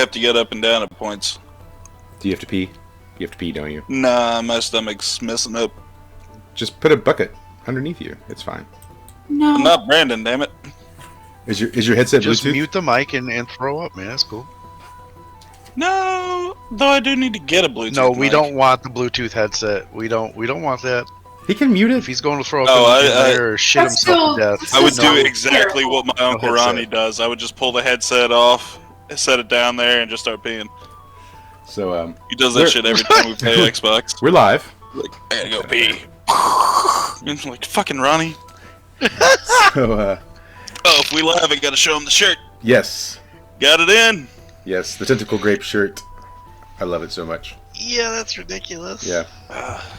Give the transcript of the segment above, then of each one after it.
have to get up and down at points. Do you have to pee? You have to pee, don't you? Nah, my stomach's messing up. Just put a bucket underneath you. It's fine. No. I'm not Brandon, damn it. Is your headset Just Bluetooth? mute the mic and throw up, man. That's cool. No, though I do need to get a Bluetooth. No, we mic. don't want the Bluetooth headset. We don't want that. He can mute If it. he's going to throw up Oh, in there or shit That's himself to still- death. I would No. do exactly what my Uncle headset. Ronnie does. I would just pull the headset off, set it down there, and just start peeing. So He does that shit every time we play Xbox. we're live. Like, I gotta go pee. And like, fucking Ronnie. So Oh, if we live, I gotta show him the shirt. yes, Got it in. yes, the tentacle grape shirt. I love it so much. Yeah, that's ridiculous. Yeah.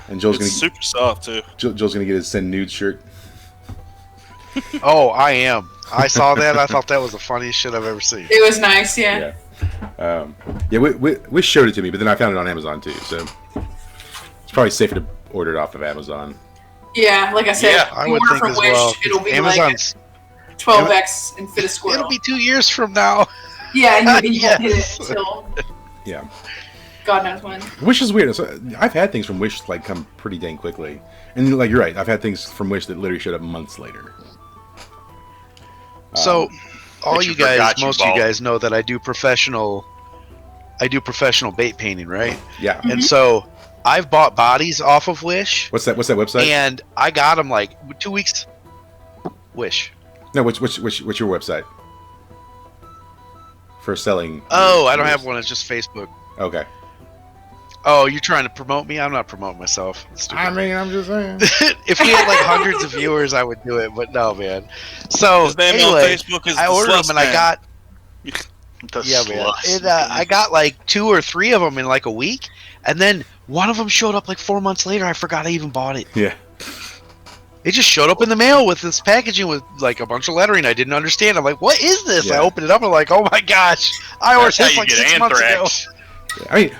And Joel's It's gonna super soft too. Joel's gonna get his send nude shirt. Oh, I am. I saw that. I thought that was the funniest shit I've ever seen. It was nice, yeah. Yeah. Wish showed it to me, but then I found it on Amazon too. So it's probably safer to order it off of Amazon. Yeah, like I said, Yeah, I if you would order think from as Wish, well. it'll be Amazon's. like 12x and fit a squirrel. It'll be 2 years from now. Yeah, and you won't hit Yes. it until Yeah. God knows when. Wish is weird. So I've had things from Wish like come pretty dang quickly, and like you're right. I've had things from Wish that literally showed up months later. So, all But you you guys, forgot you most of you bald. guys know that I do professional bait painting, right? Yeah. And so I've bought bodies off of Wish, What's that website? and I got them like 2 weeks. Wish. No, what's your website for selling? Oh, I don't have one. It's just Facebook. Okay. Oh, you're trying to promote me? I'm not promoting myself. That's stupid. I mean, I'm just saying. If we had like hundreds of viewers, I would do it, but no, man. So His name on anyway, Facebook is I the ordered Sluts them and I Man. got The yeah, man. sluts. And, I got like 2 or 3 of them in like a week, and then one of them showed up like 4 months later. I forgot I even bought it. Yeah. It just showed up in the mail with this packaging with like a bunch of lettering I didn't understand. I'm like, what is this? Yeah. I opened it up and I'm like, oh my gosh, I ordered That's how this you like get 6 months ago. anthrax. I mean,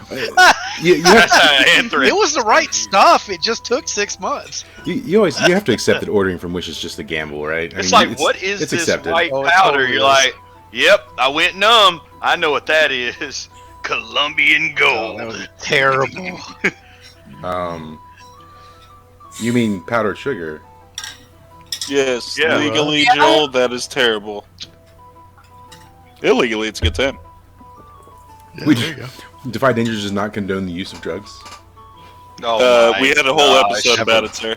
you That's have, how anthrax. It was the right stuff. It just took 6 months. you have to accept that ordering from Wish is just a gamble, right? I It's mean, like, what is it's this accepted. white Oh, it powder? totally You're is. like, yep, I went numb. I know what that is. Colombian Oh, that gold. was terrible. You mean powdered sugar? Yes, Yeah. legally, Yeah. Joel, that is terrible. Illegally, it's a good time. We- there you go. Defy Dangers does not condone the use of drugs. Oh, We my had a whole gosh. episode about it, sir.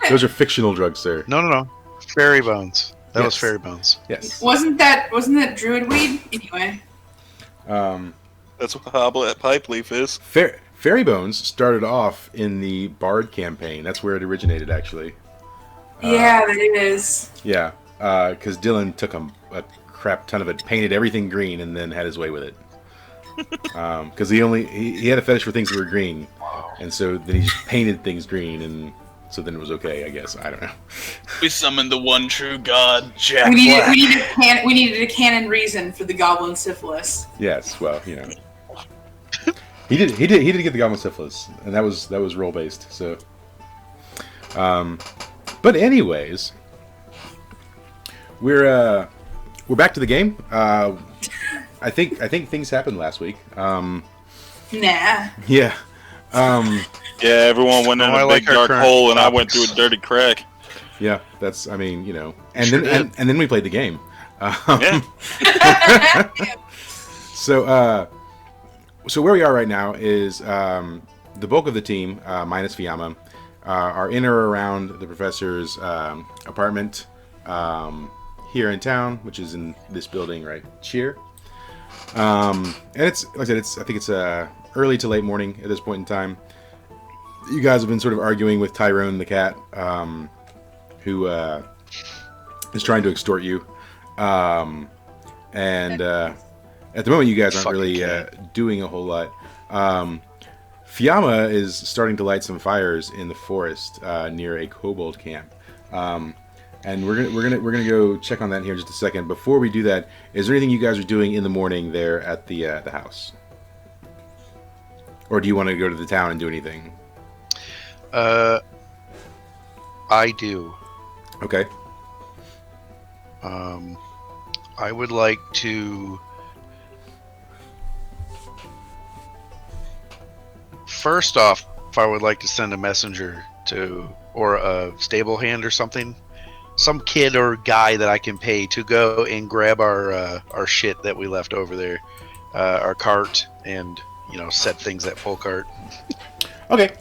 Those are fictional drugs, sir. No. Fairy bones. That was Yes. fairy bones. Yes. Wasn't that druid weed? Anyway. That's what Hoblet Pipe Leaf is. Fairy Bones started off in the Bard campaign. That's where it originated, actually. Yeah, that is. Yeah, because Dylan took a crap ton of it, painted everything green, and then had his way with it. Because he had a fetish for things that were green, and so then he just painted things green, and so then it was okay, I guess. I don't know. We summoned the one true god, Jack We Black. needed a canon reason for the goblin syphilis. Yes, well, you know, he did get the Goblin Syphilis, and that was role based. So, but anyways, we're back to the game. I think things happened last week. Nah. Yeah. Yeah, everyone went in Oh, I a like big our dark current hole, and I went topics. through a dirty crack. Yeah, that's. I mean, you know, and Sure then and then we played the game. Yeah. So where we are right now is the bulk of the team, minus Fiamma, are in or around the professor's apartment here in town, which is in this building right here. And it's like I said, I think it's early to late morning at this point in time. You guys have been sort of arguing with Tyrone the cat, who is trying to extort you. And at the moment, you guys aren't Fucking really cat. doing a whole lot. Fiamma is starting to light some fires in the forest near a kobold camp. And we're gonna go check on that here in just a second. Before we do that, is there anything you guys are doing in the morning there at the house, or do you want to go to the town and do anything? I do. Okay. I would like to First off, I would like to send a messenger to, or a stable hand or something, some kid or guy that I can pay to go and grab our shit that we left over there, our cart, and set things at full cart. Okay.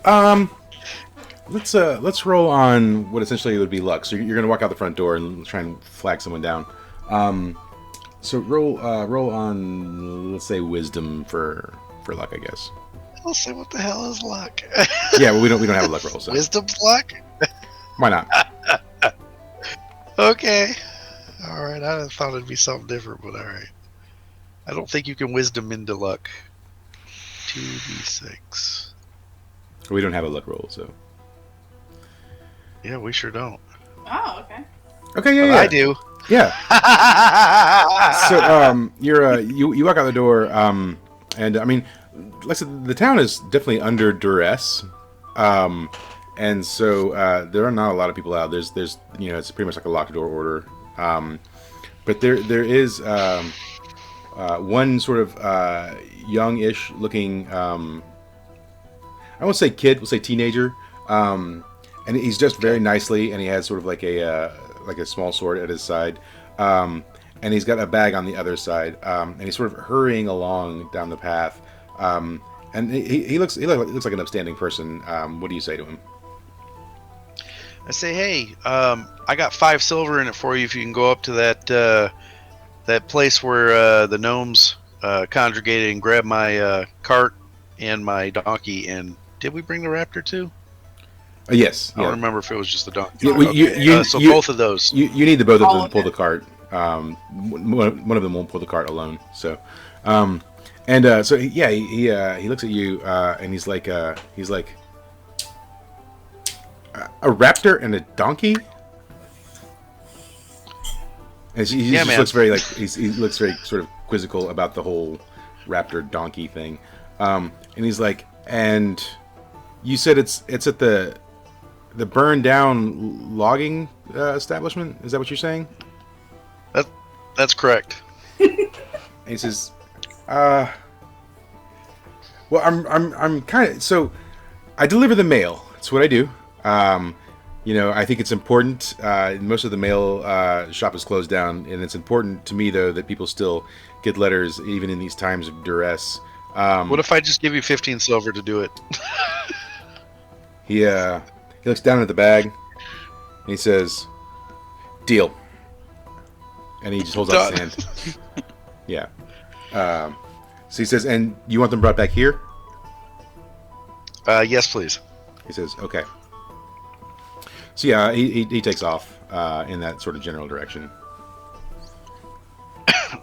Let's roll on what essentially would be luck. So you're gonna walk out the front door and try and flag someone down. So roll on, let's say, wisdom for luck, I guess. I'll say, what the hell is luck? Yeah, well, we don't have a luck roll. So Wisdom's luck? why not? Okay. All right. I thought it'd be something different, but all right. I don't think you can wisdom into luck. 2d6. We don't have a luck roll, so. Yeah, we sure don't. Oh, okay. Okay, yeah, But yeah. I do. Yeah. So you walk out the door, and I mean, like I said, the town is definitely under duress, and so there are not a lot of people out. There's it's pretty much like a locked door order, but there is one sort of youngish looking, I won't say kid, we'll say teenager, and he's dressed very nicely, and he has sort of like a small sword at his side, and he's got a bag on the other side, and he's sort of hurrying along down the path, and he looks like an upstanding person. What do you say to him? I say, hey, I got 5 silver in it for you if you can go up to that place where the gnomes congregated and grab my cart and my donkey. And did we bring the raptor too? Yes. I don't remember if it was just the donkey. Yeah, well, so both of those. You need the both of them to pull Okay. the cart. One of them won't pull the cart alone. So, so yeah, he looks at you and he's like a raptor and a donkey. And he just man. looks very he looks very sort of quizzical about the whole raptor donkey thing. And he's like, and you said it's at the burned down logging establishment. Is that what you're saying? That's correct. And he says, well, I'm kind of, so I deliver the mail. That's what I do. I think it's important. Most of the mail shop is closed down, and it's important to me, though, that people still get letters even in these times of duress. What if I just give you 15 silver to do it? He looks down at the bag, and he says, "Deal." And he just holds out his hand. Yeah. So he says, "And you want them brought back here?" Yes, please. He says, "Okay." So yeah, he takes off in that sort of general direction.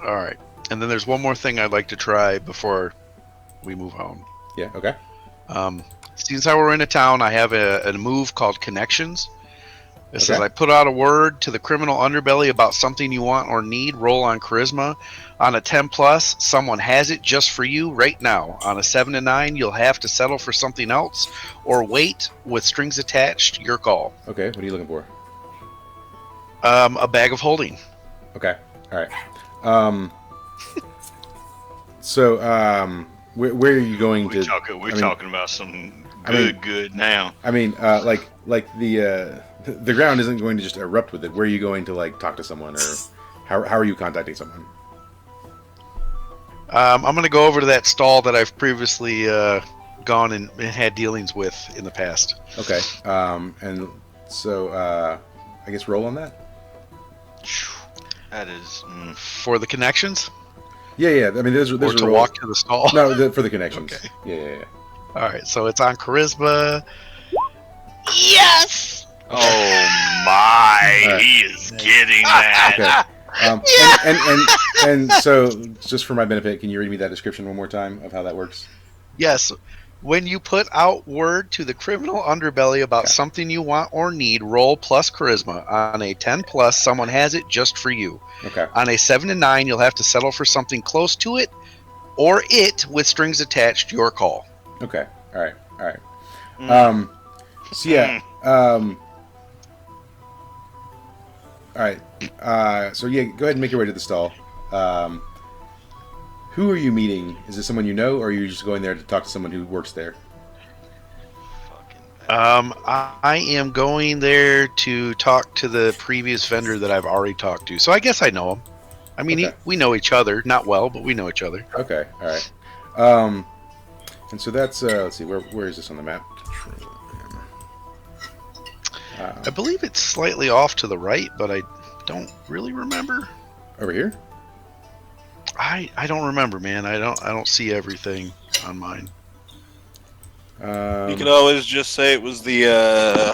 All right. And then there's one more thing I'd like to try before we move home. Yeah. Okay. Since how we're in a town, I have a move called Connections. It says, Okay. I put out a word to the criminal underbelly about something you want or need. Roll on charisma. On a 10 plus, someone has it just for you right now. On a 7 to 9, you'll have to settle for something else or wait with strings attached. Your call. Okay. What are you looking for? A bag of holding. Okay. All right. So where are you going We're to? talking about some I mean- good now. I mean, like the ground isn't going to just erupt with it. Where are you going to talk to someone, or how are you contacting someone? I'm going to go over to that stall that I've previously gone and had dealings with in the past. Okay. And so I guess roll on that. That is. For the connections? Yeah. I mean, there's Or a to roll. walk to the stall? No, for the connections. Okay. Yeah. All right, so it's on charisma. Yes! Oh my! Alright. He is getting that. Okay. And so, just for my benefit, can you read me that description one more time of how that works? Yes. When you put out word to the criminal underbelly about Okay. something you want or need, roll plus charisma. On a 10 plus, someone has it just for you. Okay. On a 7 to 9, you'll have to settle for something close to it or it with strings attached. Your call. Okay. All right. So yeah. All right. So yeah, go ahead and make your way to the stall. Who are you meeting? Is this someone you know, or are you just going there to talk to someone who works there? I am going there to talk to the previous vendor that I've already talked to. So I guess I know him. I mean, Okay. we know each other. Not well, but we know each other. Okay, all right. And so that's let's see, where is this on the map? I believe it's slightly off to the right, but I don't really remember. Over here? I don't remember, man. I don't see everything on mine. You could always just say it was the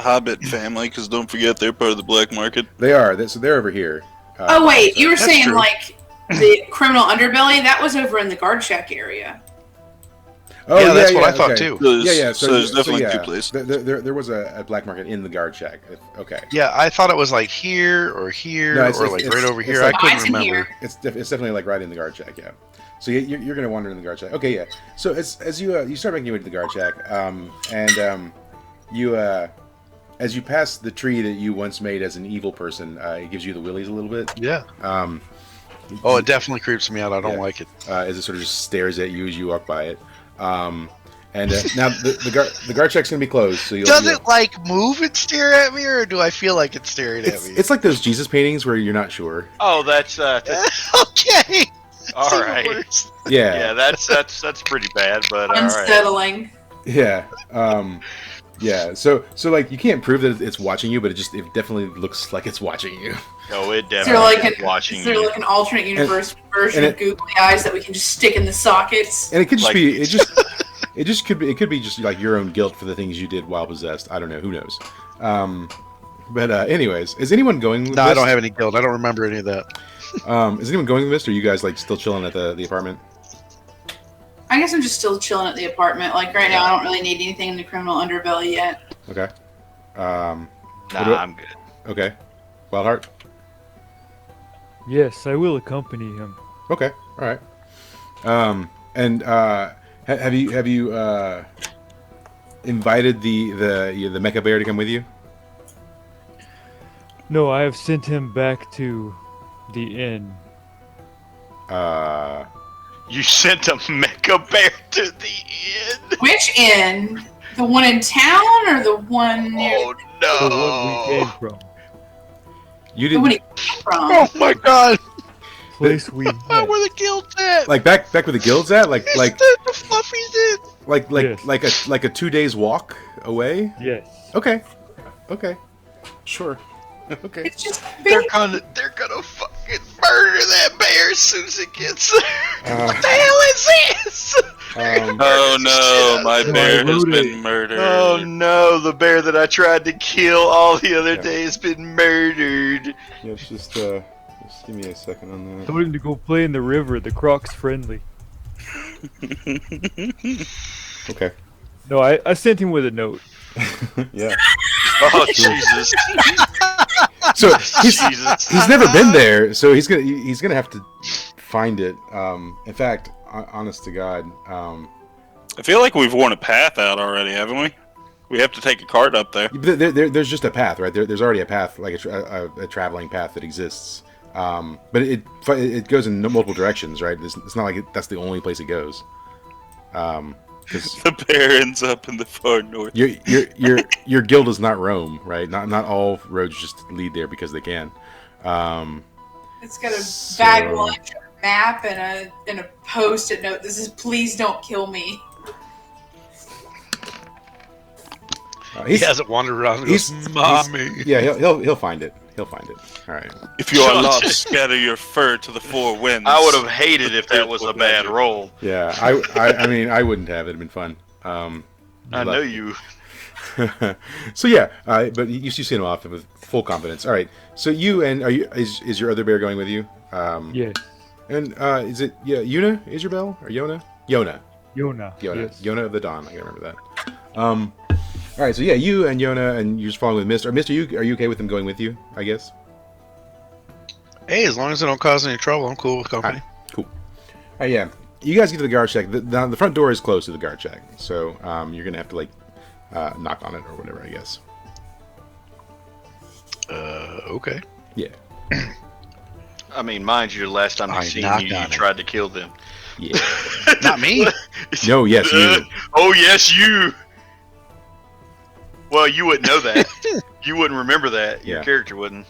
Hobbit family, because don't forget they're part of the black market. They are. So they're over here. Oh wait, you were That's saying true. like the criminal underbelly? That was over in the guard shack area. Oh, yeah, that's what I thought okay. too. Yeah. So there's definitely two places. There was a black market in the guard shack. Okay. Yeah, I thought it was like here or here No, or like right over it's here. like- I couldn't Mine's in remember. here. It's definitely like right in the guard shack. Yeah. So you're gonna wander in the guard shack. Okay. Yeah. So as you start making your way to the guard shack, as you pass the tree that you once made as an evil person, it gives you the willies a little bit. Yeah. Oh, it definitely creeps me out. I don't Yeah. like it. As it sort of just stares at you as you walk by it. And now the guard shack's gonna be closed. So Does it like move and stare at me, or do I feel like it's staring at me? It's like those Jesus paintings where you're not sure. Oh, that's okay. all It's even right. worse. Yeah. Yeah, that's pretty bad, but all right. Unsettling. Yeah. Yeah. So like you can't prove that it's watching you, but it definitely looks like it's watching you. No, it Is there definitely like is watching is there you. like an alternate universe version and of googly eyes that we can just stick in the sockets? And it could just Like- be it could be just like your own guilt for the things you did while possessed. I don't know. Who knows? But anyways, is anyone going with No, this? I don't have any guilt. I don't remember any of that. Is anyone going with this, or are you guys like still chilling at the apartment? I guess I'm just still chilling at the apartment. Like right now, I don't really need anything in the criminal underbelly yet. Okay. Nah, what do I- I'm good. Okay. Wildheart. Yes, I will accompany him. Okay. All right. And have you invited the mecha bear to come with you? No, I have sent him back to the inn. You sent a mecha bear to the inn. Which inn? The one in town or the one near Oh The one we came no! from. You the one didn't he came from? Oh my god! Place we Where met. were the guilds at? like back where the guild's at, like the fluffies in. Yes. like a 2 days walk away. Yes. Okay. Sure. Okay. It's just They're gonna fucking murder that bear as soon as it gets there. What the hell is this? Oh no, my So bear I has wrote been it. murdered. Oh no, the bear that I tried to kill all the other Yeah. day has been murdered. Yeah, just give me a second on that. Told him to go play in the river. The croc's friendly. Okay. No, I sent him with a note. Yeah. Oh Jesus! So Jesus! he's never been there, so he's gonna have to find it. In fact, honest to God, I feel like we've worn a path out already, haven't we? We have to take a cart up there. there's just a path, right? There's already a path, like a traveling path that exists. But it goes in multiple directions, right? It's not like that's the only place it goes. Because The bear ends up in the far north. your guild is not Rome, right? Not all roads just lead there because they can. It's got a So- bag lunch, a map, and a post-it note. This is please don't kill me. He hasn't wandered around and goes, Mommy. Yeah, he'll find it. He'll find it. All right. If you are not, scatter your fur to the four winds. I would have hated if that was a bad roll. Yeah, I mean, I wouldn't have. It'd been fun. I know you. So yeah, but you see him off with full confidence. All right. So you and is your other bear going with you? Yes. And is it Yuna? Is your bell or Yona? Yona. Yona. Yes. Yona of the Dawn. I can remember that. All right. So yeah, you and Yona, and you're just following with Mister. Mister, are you okay with him going with you? I guess. Hey, as long as I don't cause any trouble, I'm cool with company. Cool. All right. Yeah. You guys get to the guard shack. The front door is closed to the guard shack, so you're gonna have to like knock on it or whatever. I guess. Okay. Yeah. I mean, mind you, the last time I I seen knocked you, you on it. tried to kill them. Yeah. Not me. No. Yes. You. Oh yes, you. Well, you wouldn't know that. You wouldn't remember that. Your Yeah. character wouldn't.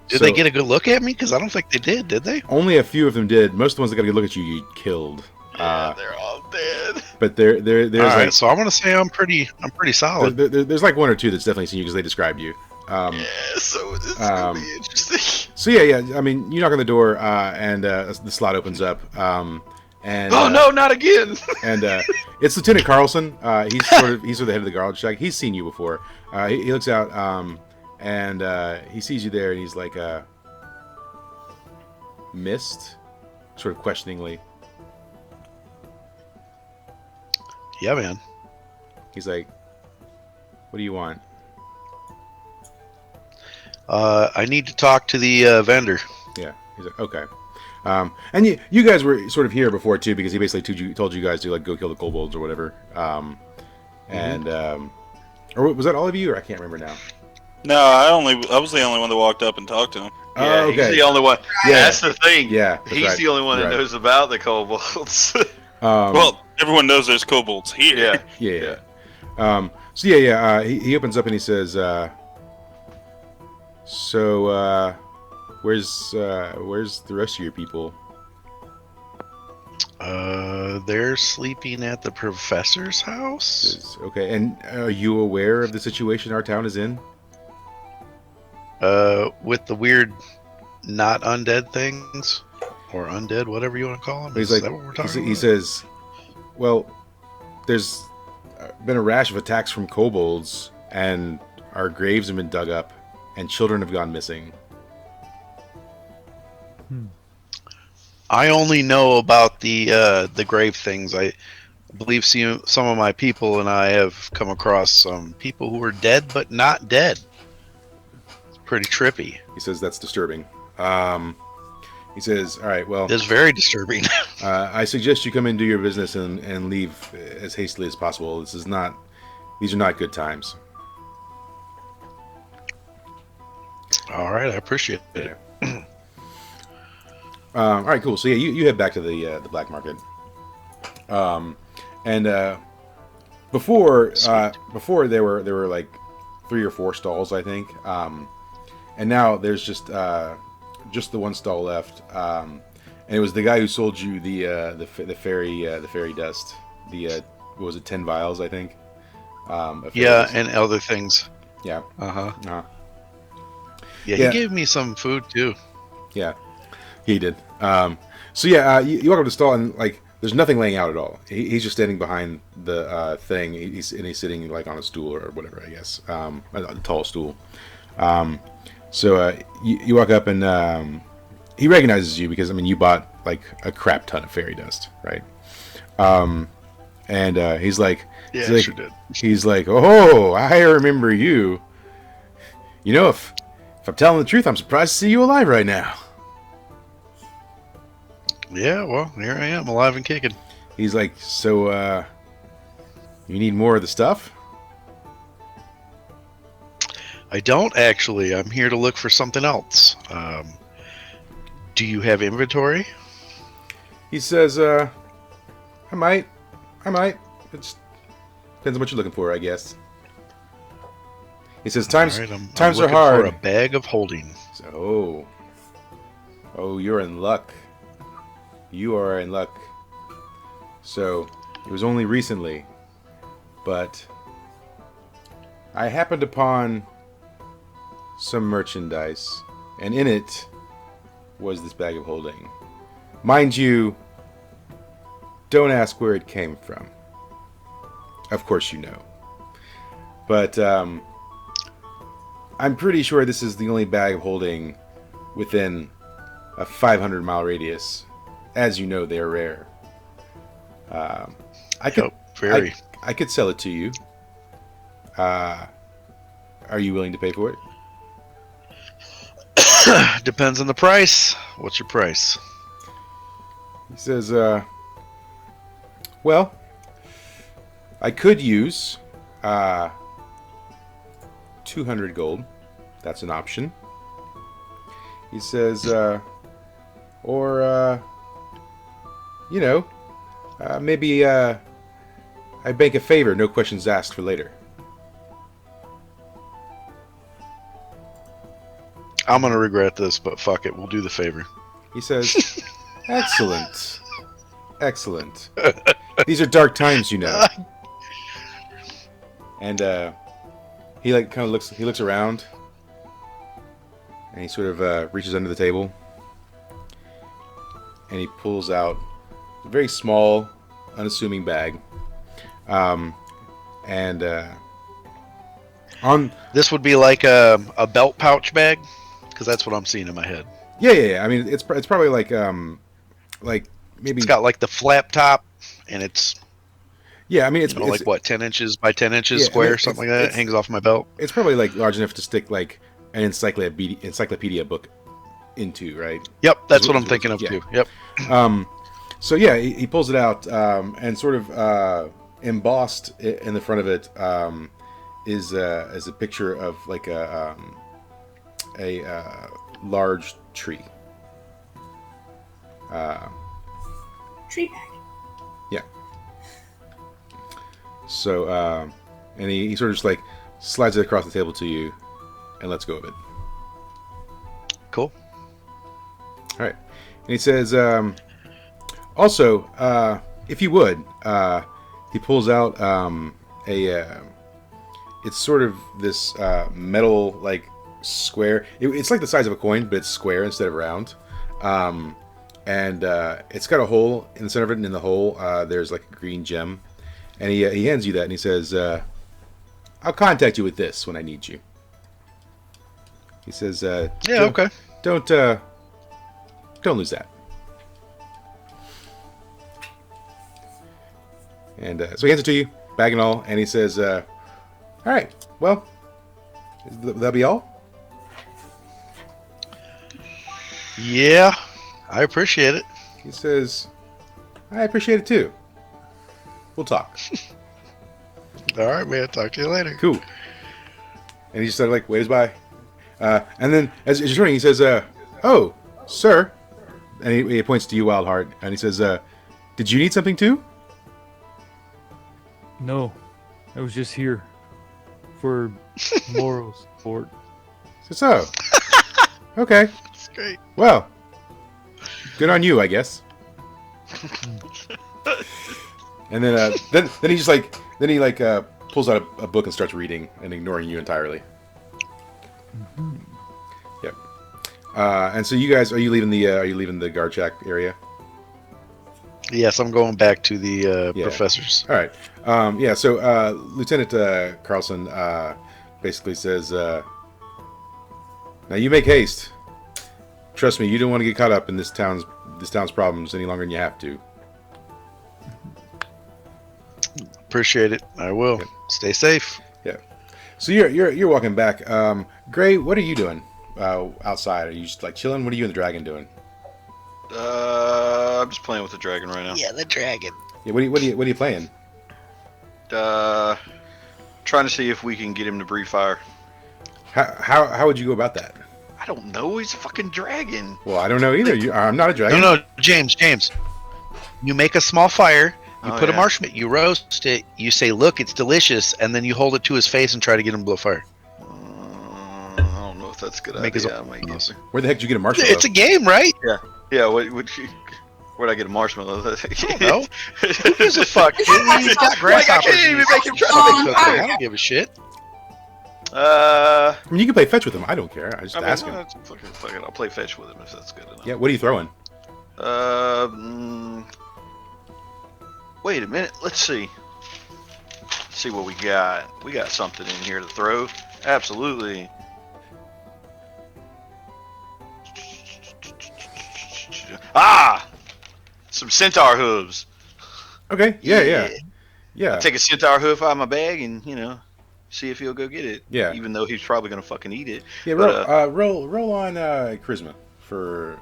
Did they get a good look at me? Because I don't think they did they? Only a few of them did. Most of the ones that got a good look at you, you killed. Yeah, they're all dead. But there's All right, like so I'm gonna say I'm pretty solid. there's like one or two that's definitely seen you because they described you. Yeah, so it's gonna be interesting. So yeah. I mean, you knock on the door, and the slot opens up. And Oh no, not again! and it's Lieutenant Carlson. He's sort of the head of the guard check. He's seen you before. He looks out, and he sees you there, and he's like, "Missed," sort of questioningly. Yeah, man. He's like, "What do you want?" I need to talk to the vendor. Yeah. He's like, "Okay." And you guys were sort of here before too, because he basically told you guys to like go kill the kobolds or whatever. And or was that all of you, or I can't remember now. No, I was the only one that walked up and talked to him. Yeah, Oh, okay. he's the only one. Yeah. That's the thing. Yeah, that's he's right. the only one that Right. knows about the kobolds. Well, everyone knows there's kobolds here. Yeah. So he opens up and he says, "So where's the rest of your people?" They're sleeping at the professor's house. Says, okay, and are you aware of the situation our town is in? With the weird, not undead things, or undead, whatever you want to call them. He's Is like, that what we're talking he about? says, "Well, there's been a rash of attacks from kobolds, and our graves have been dug up, and children have gone missing." I only know about the grave things. I believe some of my people and I have come across some people who are dead but not dead. It's pretty trippy. He says, "That's disturbing." He says, "All right, well, It's very disturbing. I suggest you come and do your business and leave as hastily as possible. These are not good times." All right, I appreciate it. All right, cool. So yeah, you head back to the black market. And before there were like 3 or 4 stalls, I think. And now there's just the one stall left. And it was the guy who sold you the fairy dust. What was it, 10 vials, I think. Of fairy Yeah, dust. and other things. Yeah. Uh-huh. Uh, Yeah, Yeah. he gave me some food too. Yeah, he did. So yeah, you walk up to the stall and like there's nothing laying out at all. He's just standing behind the thing. He's sitting like on a stool or whatever, I guess, a tall stool. So you walk up and he recognizes you because I mean you bought like a crap ton of fairy dust, right? And he's like, Yeah, he's I like, sure did. he's like, "Oh, I remember you. You know, if I'm telling the truth, I'm surprised to see you alive right now." Yeah, well, here I am, alive and kicking. He's like, "So, you need more of the stuff?" I don't actually. I'm here to look for something else. Do you have inventory? He says, "I might. It just depends on what you're looking for, I guess." He says, "Times All right, I'm are looking hard." for a bag of holding. So, you're in luck. You are in luck. So, it was only recently, but I happened upon some merchandise, and in it was this bag of holding. Mind you, don't ask where it came from. Of course you know. But, I'm pretty sure this is the only bag of holding within a 500-mile radius. As you know, they're rare. I could, Very. I could sell it to you. Are you willing to pay for it? Depends on the price. What's your price? He says, "Well, I could use 200 gold. That's an option." He says, or, maybe I I bank a favor, no questions asked for later. I'm gonna regret this, but fuck it, we'll do the favor. He says, excellent. Excellent. These are dark times, you know. And he like kind of looks around, and he sort of reaches under the table, and he pulls out a very small, unassuming bag. And on This would be like a belt pouch bag, because that's what I'm seeing in my head. yeah. I mean, it's probably like maybe It's got like the flap top, and it's yeah. I mean, it's like what, 10 inches by 10 inches Yeah, square, I mean, something like that. It it's- hangs off my belt. It's probably like large enough to stick like an encyclopedia book into, right? Yep, that's what I'm Yeah. thinking of too. Yep. So yeah, he pulls it out, and sort of embossed in the front of it is a picture of like a large tree. Tree bag. Yeah. So and he sort of just like slides it across the table to you, and lets go of it. Cool. All right. And he says, also, if you would, he pulls out it's sort of this metal, like, square. It's like the size of a coin, but it's square instead of round. And it's got a hole in the center of it, and in the hole, there's like a green gem. And he hands you that, and he says, I'll contact you with this when I need you. He says, Yeah, okay. Don't lose that. And so he hands it to you, bag and all, and he says, all right, well, that'll be all? Yeah, I appreciate it. He says, I appreciate it too. We'll talk. All right, man. Talk to you later. Cool. And he just sort of like waves by. And then as you're turning, he says, oh, sir. And he points to you, Wildheart, and he says, did you need something too? No, I was just here for moral support. So, okay. That's great. Well, good on you, I guess. And then he just like pulls out a book and starts reading and ignoring you entirely. Yep. And so you guys, are you leaving the guard shack area? Yes, I'm going back to the Yeah. professors. All right. Yeah. So Lieutenant Carlson basically says, "Now you make haste. Trust me, you don't want to get caught up in this town's problems any longer than you have to." Appreciate it. I will. Yep. Stay safe. Yeah. So you're walking back. Gray, what are you doing outside? Are you just like chilling? What are you and the dragon doing? I'm just playing with the dragon right now. Yeah, the dragon. Yeah. What are you playing? Trying to see if we can get him to breathe fire. How would you go about that? I don't know. He's a fucking dragon. Well, I don't know either. I'm not a dragon. No, James. You make a small fire. You Oh, put a yeah. marshmallow. You roast it. You say, "Look, it's delicious," and then you hold it to his face and try to get him to blow fire. I don't know if that's a good Make his idea. own- I might get- Where the heck did you get a marshmallow? It's a game, right? Yeah, where'd I get a marshmallow? No. Who gives a fuck? He's got Like, I grasshoppers. can't even make him try Oh, to no. I don't give a shit. I mean, you can play fetch with him. I don't care. I just ask him. Fuck it, I'll play fetch with him if that's good enough. Yeah. What are you throwing? Wait a minute. Let's see. Let's see what we got. We got something in here to throw. Absolutely. Ah! Some centaur hooves. Okay. Yeah. I'll take a centaur hoof out of my bag and, see if he'll go get it. Yeah. Even though he's probably going to fucking eat it. Yeah. But, Roll on charisma for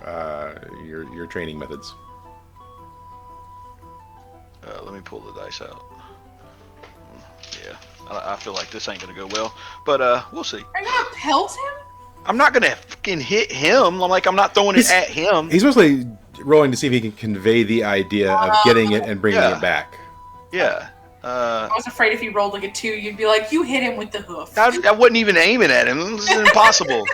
your training methods. let me pull the dice out. Yeah. I feel like this ain't going to go well. But we'll see. Are you gonna pelt him? I'm not going to fucking hit him. I'm not throwing it at him. He's mostly rolling to see if he can convey the idea of getting it and bringing Yeah. it back. Yeah. I was afraid if he rolled like a 2, you'd be like, you hit him with the hoof. I wasn't even aiming at him. This is impossible.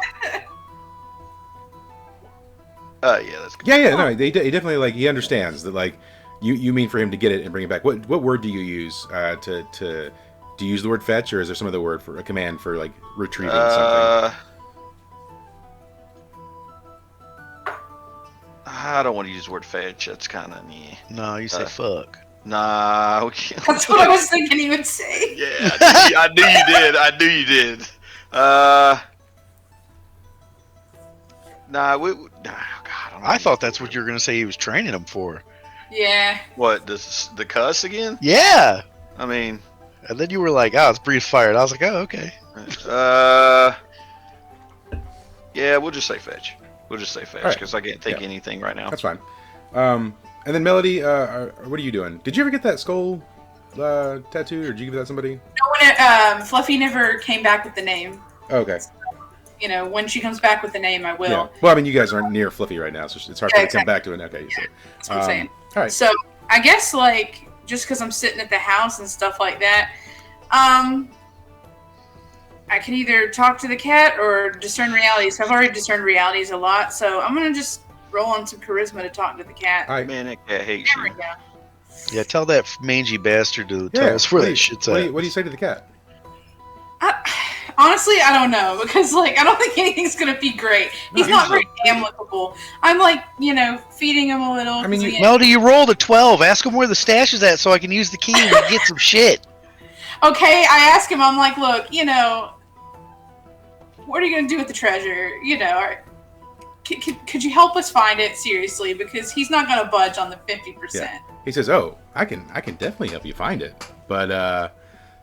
Yeah, that's good. Yeah. No, he definitely like he understands that like you mean for him to get it and bring it back. What word do you use to do you use the word fetch, or is there some other word for a command for like retrieving something? I don't want to use the word fetch. That's kind of me. No, you say fuck. Nah. Okay. That's what I was thinking he would say. Yeah, I knew you did. I knew you did. Nah, God, I thought that's what you were gonna say he was training him for. Yeah. What, the cuss again? Yeah. I mean, And then you were like, "Oh, it's breathe fire." And I was like, "Oh, okay." Yeah, we'll just say fetch. We'll just say fetch Alright. because I can't think of anything right now. That's fine. And then Melody, what are you doing? Did you ever get that skull tattoo, or did you give that to somebody? No, when Fluffy never came back with the name. Oh, okay. You know, when she comes back with the name, I will. Yeah. Well, I mean, you guys aren't near Fluffy right now, so it's hard for you to come back to it. Okay. So, That's what I'm saying. all right. So I guess like just because I'm sitting at the house and stuff like that, I can either talk to the cat or discern realities. I've already discerned realities a lot, so I'm gonna just roll on some charisma to talk to the cat. All right. Man, that cat hates There we you. go. Yeah, tell that mangy bastard to tell us where that shit's what at. do you say to the cat? Honestly, I don't know because like I don't think anything's gonna be great. He's not very amicable. I'm like, you know, feeding him a little. I mean, you- Melody, you rolled a 12. Ask him where the stash is at so I can use the key and get some shit. Okay, I ask him. I'm like, look, you know, what are you gonna do with the treasure? You know, could you help us find it seriously? Because he's not gonna budge on the 50%. Yeah. He says, "Oh, I can definitely help you find it, but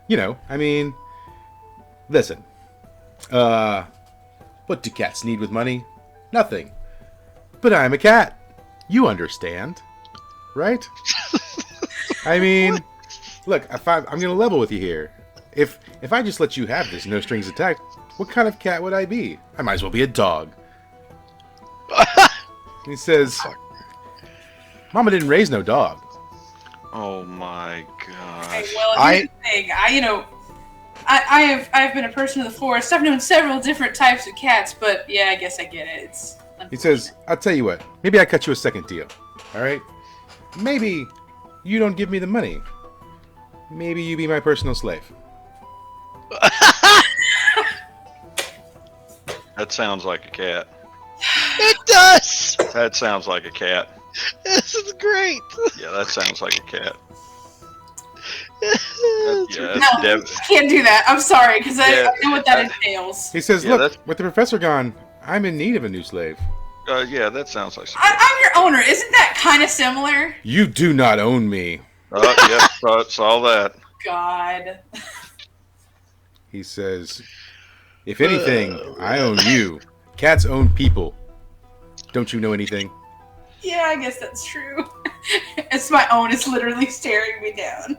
you know, I mean, listen, what do cats need with money? Nothing. But I'm a cat. You understand, right? I mean, look, I'm gonna level with you here. If I just let you have this no strings attached, what kind of cat would I be? I might as well be a dog." He says, "Mama didn't raise no dog." Oh my Okay, gosh. well, here's the thing. I've been a person of the forest. I've known several different types of cats, but yeah, I guess I get it. It's He says, "I'll tell you what. Maybe I cut you a second deal. All right? Maybe you don't give me the money. Maybe you be my personal slave." That sounds like a cat. It does! That sounds like a cat. This is great. Yeah, that sounds like a cat. It's Yeah, no, that's you can't do that. I'm sorry, because I know what that Yeah. entails. He says, Yeah, "Look, that's- with the professor gone, I'm in need of a new slave." yeah, that sounds like. I'm your owner. Isn't that kind of similar? "You do not own me." Oh, yeah, saw that. God. He says, "If anything, I own you. Cats own people. Don't you know anything?" Yeah, I guess that's true. It's my own. It's literally staring me down.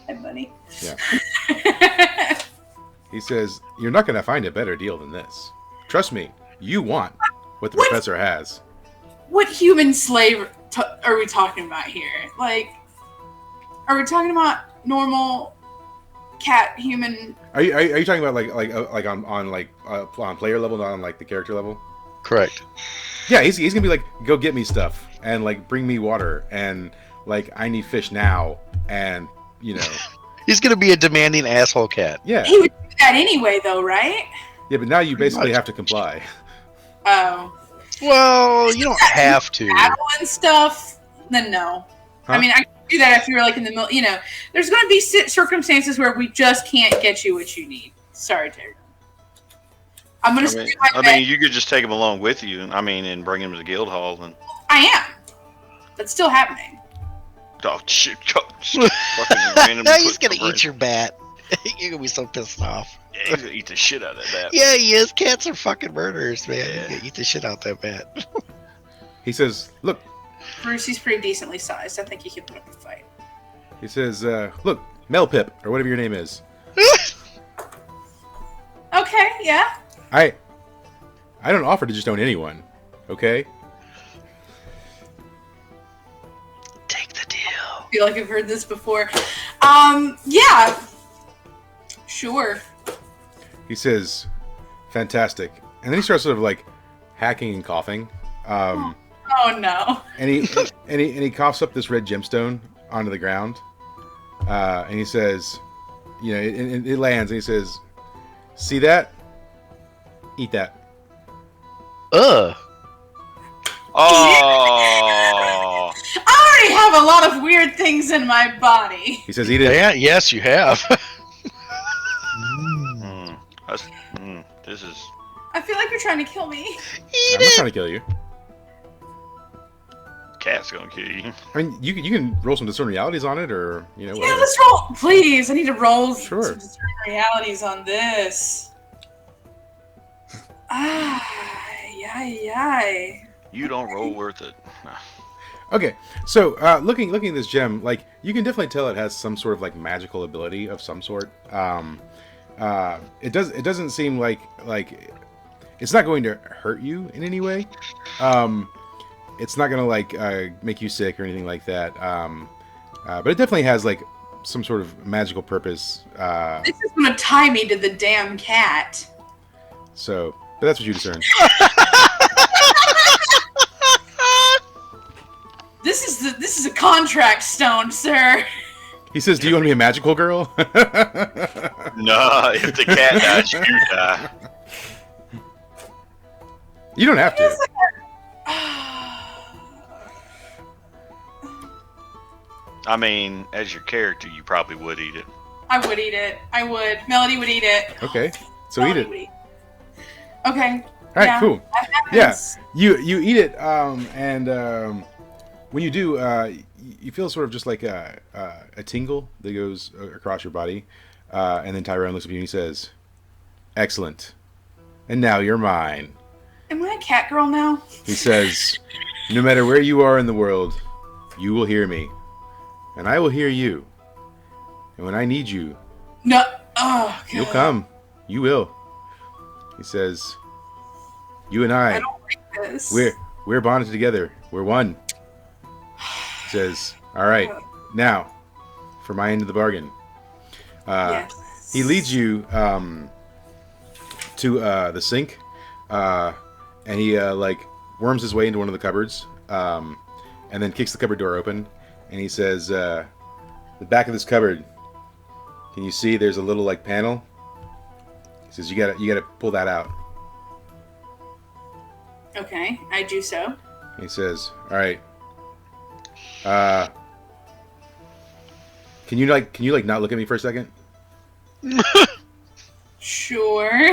Hi, buddy. Yeah. He says, "You're not going to find a better deal than this. Trust me, you want what the What? professor has." What human slave are we talking about here? Like, are we talking about normal cat human? Are you talking about like on player level, not on like the character level? Correct. Yeah, he's gonna be like, "Go get me stuff and like bring me water and like I need fish now," and you know, He's gonna be a demanding asshole cat. yeah, He would do that anyway, though, right? yeah. But now you Pretty basically much. have to comply. Oh, Well, you don't have to. battle and stuff. Then no. Huh? I mean, I can do that if you're like in the middle. You know, there's going to be circumstances where we just can't get you what you need. Sorry, Terry. I'm going to do my I best. mean, you could just take him along with you. I mean, and bring him to the guild hall. And I am. That's still happening. oh shit, fucking randomly He's put gonna the eat your bat. You're gonna be so pissed off. Yeah, he's gonna eat the shit out of that bat. Yeah, he is. Cats are fucking murderers, man. Yeah. He's gonna eat the shit out that bat. He says, "Look," Brucey's pretty decently sized. I think he can put up a fight. he says, "Look, Melpip or whatever your name is. Okay, yeah. I don't offer to just own anyone, okay? Take the deal. feel like I've heard this before. Yeah. Sure. He says, fantastic. And then he starts sort of like hacking and coughing. Oh no. And he coughs up this red gemstone onto the ground. And he says, you know, it lands and he says, see that? Eat that. Ugh. Oh. I already have a lot of weird things in my body. He says, eat it. Yeah, yes, you have. This is. I feel like you're trying to kill me. I'm not trying to kill you. Cat's gonna kill you. I mean, you can roll some discern realities on it, or you know, Yeah, whatever. let's roll. Please, I need to roll Sure. some discern realities on this. Yay. You don't roll worth it. Nah. Okay, so looking at this gem, like you can definitely tell it has some sort of like magical ability of some sort. It doesn't seem like it's not going to hurt you in any way. It's not going to like make you sick or anything like that. But it definitely has like some sort of magical purpose. This is gonna tie me to the damn cat. So, but that's what you discern. This is a contract stone, sir. He says, "Do you want to be a magical girl?" No, if the cat dies, you die. You don't have to. I mean, as your character, you probably would eat it. I would eat it. I would. Melody would eat it. Okay, so eat Melody it. would eat. Okay. All right, yeah, cool. that Yeah, happens. you eat it, and when you do, you feel sort of just like a tingle that goes across your body, and then Tyrone looks at you and he says, "Excellent, and now you're mine." Am I a cat girl now? He says, "No matter where you are in the world, you will hear me, and I will hear you, and when I need you, No. Oh, God. you'll come. You will." He says, "You and I don't like this. We're bonded together. We're one." He says, "All right, now for my end of the bargain." Yes. He leads you to the sink, and he like worms his way into one of the cupboards, and then kicks the cupboard door open, and he says, "The back of this cupboard. Can you see? There's a little like panel." He says, "You gotta pull that out." Okay, I do so. And he says, "All right. Can you not look at me for a second?" Sure.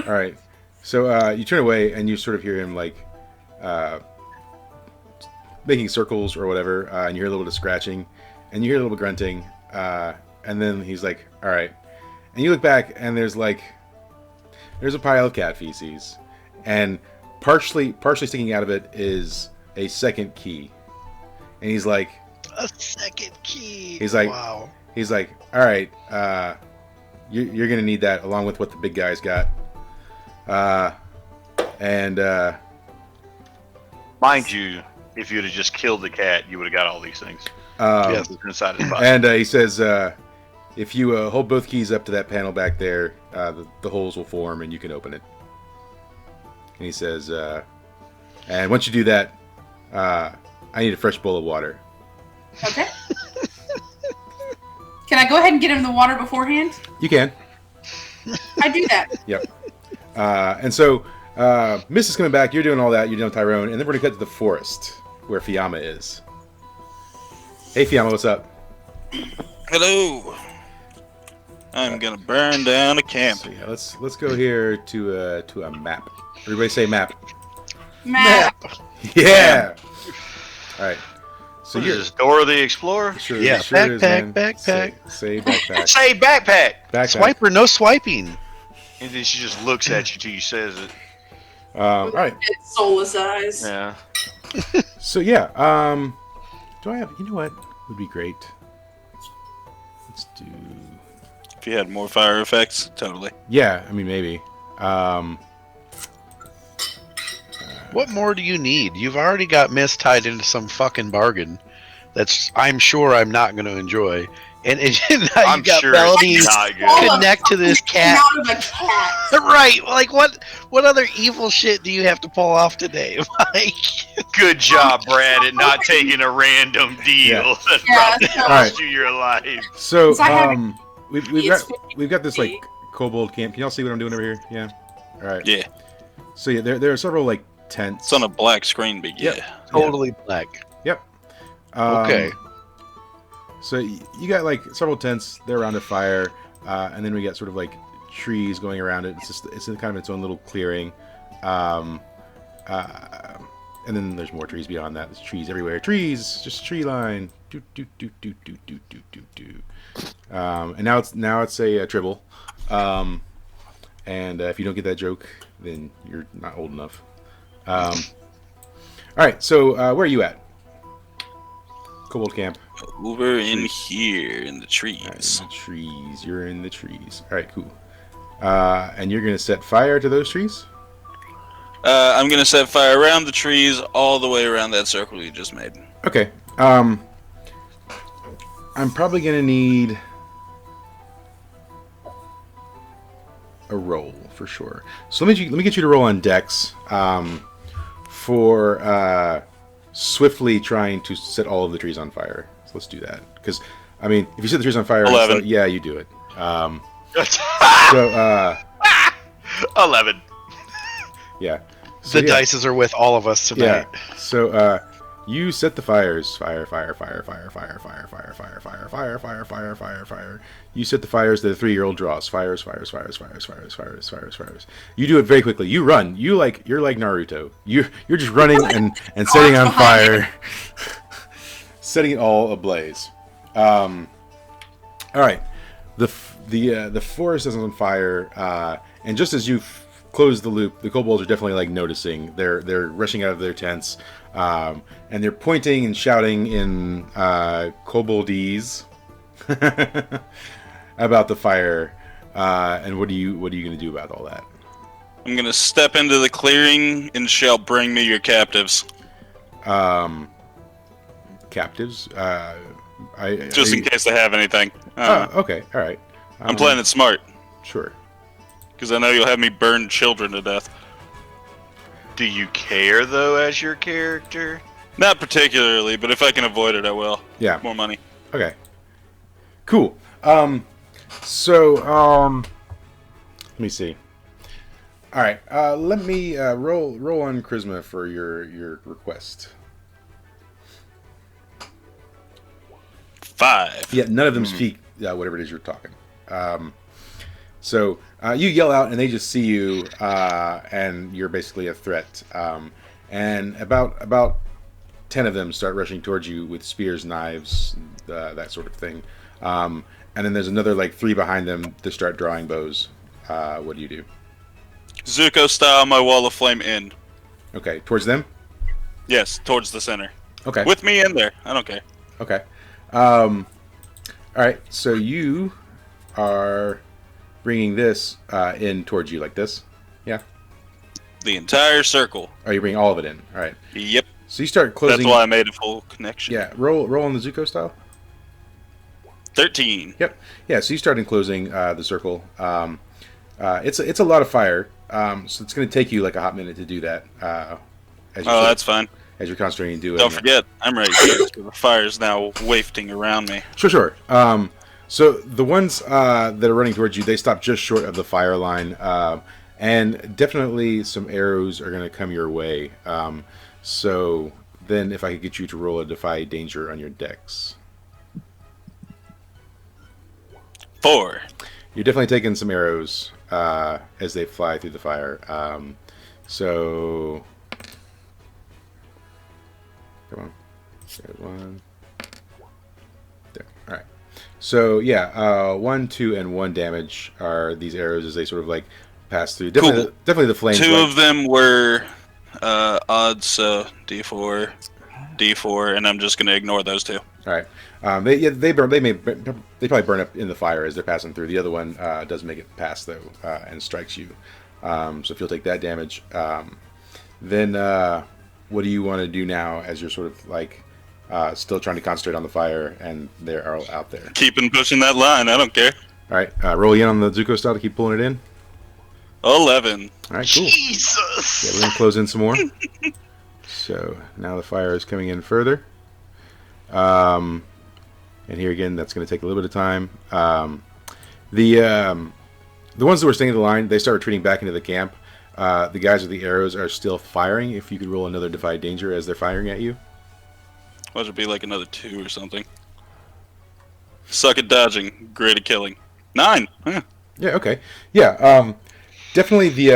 All right. So you turn away and you sort of hear him like making circles or whatever, and you hear a little bit of scratching, and you hear a little bit of grunting, and then he's like, "All right." And you look back and there's a pile of cat feces, and partially sticking out of it is a second key. And he's like, A second key. He's like- wow. "All right, you're gonna need that along with what the big guy's got." And Mind you, if you'd have just killed the cat, you would have got all these things. Yes. Inside his body. and he says, "If you hold both keys up to that panel back there, the holes will form and you can open it." And he says, "And once you do that, I need a fresh bowl of water." Okay. Can I go ahead and get him in the water beforehand? You can. I do that. Yep. And so, Miss is coming back. You're doing all that. You're doing Tyrone, and then we're gonna cut to the forest where Fiamma is. Hey, Fiamma, what's up? Hello. I'm gonna burn down a camp. So, yeah, let's go here to a map. Everybody say map. Map. Yeah. All right. So What you're is this, Dora the Explorer? sure. Yeah, Sure it is, backpack, man. backpack. Say backpack. Say backpack! Backpack. Swiper, no swiping. And then she just looks at you till you says it. All right. It's soulless eyes. Yeah. So yeah. Do I have? You know what would be great? Let's do. If you had more fire effects, totally. Yeah. I mean, maybe. What more do you need? You've already got Miss tied into some fucking bargain. That's I'm sure I'm not going to enjoy. And now I'm you got sure Melody it's not good. All of connect to this something cat. out of a cat. Right? Like what other evil shit do you have to pull off today, Mike? Good job, Brad, at not taking a random deal. Yeah. That's Yeah, probably so- cost you your life. So So I have- we've got this like kobold camp. Can y'all see what I'm doing over here? Yeah. All right. Yeah. So yeah, there are several like tents. It's on a black screen, but yeah. Yep. Totally black. Yep. Okay. So you got like several tents. They're around a fire, and then we got sort of like trees going around it. It's kind of its own little clearing, and then there's more trees beyond that. There's trees everywhere. Trees, just tree line. Do do do do do do do do do. And now it's a tribble. And if you don't get that joke, then you're not old enough. All right. So where are you at? Kobold camp. Over in here in the All right, trees. in the trees. You're in the trees. All right, cool. And you're gonna set fire to those trees. I'm gonna set fire around the trees, all the way around that circle you just made. Okay. I'm probably gonna need a roll for sure. So let me get you to roll on Dex for swiftly trying to set all of the trees on fire. So let's do that because I mean, if you set the trees on fire, 11. so, yeah, you do it. So 11. yeah. So, The yeah. dices are with all of us tonight. Yeah. So you set the fires. Fire, fire, fire, fire, fire, fire, fire, fire, fire, fire, fire, fire, fire, fire. You set the fires that the 3-year-old draws. Fires, fires, fires, fires, fires, fires, fires, fires. You do it very quickly. You run. You're like Naruto. You're just running and setting on fire, setting it all ablaze. All right. The forest is on fire, and just as you close the loop, the kobolds are definitely like noticing. They're rushing out of their tents, and they're pointing and shouting in koboldese about the fire. And what are you going to do about all that? I'm gonna step into the clearing and shall bring me your captives. Captives? Just in case they have anything. Okay, all right. I'm playing it smart, Sure. because I know you'll have me burn children to death. Do you care, though, as your character? Not particularly, but if I can avoid it, I will. Yeah. More money. Okay. Cool. So let me see. All right. Let me roll on charisma for your request. 5. Yeah, none of them speak whatever it is you're talking. So you yell out, and they just see you, and you're basically a threat. And about 10 of them start rushing towards you with spears, knives, that sort of thing. And then there's another like 3 behind them to start drawing bows. What do you do? Zuko style, my wall of flame in. Okay, towards them. Yes, towards the center. Okay. With me in there. I don't care. Okay. All right. So you are bringing this in towards you like this. Yeah. The entire circle. Oh, you bring all of it in. All right. Yep. So you start closing. That's why I made a full connection. Yeah. Roll on the Zuko style. 13. Yep. Yeah. So you start enclosing the circle. It's a lot of fire. So it's going to take you like a hot minute to do that. That's fine. As you're concentrating doing. Don't forget, I'm ready. The fire's now wafting around me. Sure. So the ones that are running towards you, they stop just short of the fire line, and definitely some arrows are going to come your way. So then, if I could get you to roll a Defy Danger on your Dex. 4. You're definitely taking some arrows as they fly through the fire. So come on, there's one. There. All right. So yeah, 1, 2, and 1 damage are these arrows as they sort of like pass through. Definitely, Cool. definitely the flames. 2 of them were odds, so D4, and I'm just gonna ignore those 2. All right. They probably burn up in the fire as they're passing through. The other one does make it past though and strikes you. So if you'll take that damage, then what do you want to do now as you're sort of like still trying to concentrate on the fire, and they're all out there. Keeping pushing that line. I don't care. All right, roll again on the Zuko style to keep pulling it in. 11. All right, cool. Jesus. Yeah, we're gonna close in some more. So now the fire is coming in further. And here again, that's going to take a little bit of time. The ones that were staying in the line, they start retreating back into the camp. The guys with the arrows are still firing. If you could roll another Defy Danger as they're firing at you. Why should it be like another 2 or something? Suck at dodging. Great at killing. 9. Huh. Yeah. Okay. Yeah. Definitely the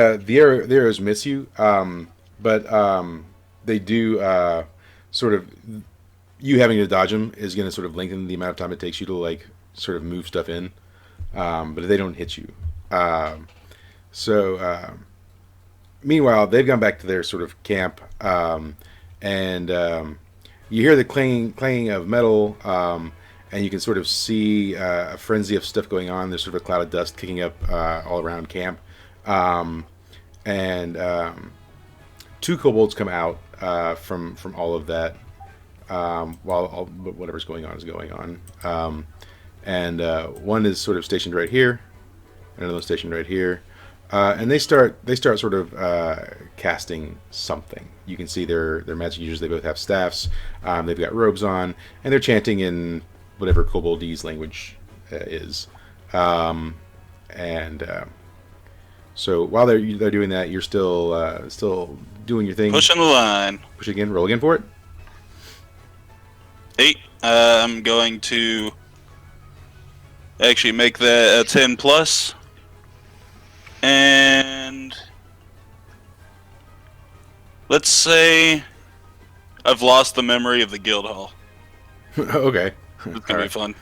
arrows miss you. But they do sort of. You having to dodge them is going to sort of lengthen the amount of time it takes you to like sort of move stuff in, but they don't hit you. Meanwhile, they've gone back to their sort of camp, and you hear the clanging of metal, and you can sort of see a frenzy of stuff going on. There's sort of a cloud of dust kicking up all around camp, and 2 kobolds come out from all of that. While whatever's going on is going on, and one is sort of stationed right here, and another stationed right here, and they start sort of casting something. You can see they're magic users. They both have staffs. They've got robes on, and they're chanting in whatever Koboldese language is, so while they're doing that, you're still doing your thing. Pushing the line. Push again. Roll again for it. 8. I'm going to actually make that a 10 plus. And let's say I've lost the memory of the guild hall. Okay. It's gonna be fun.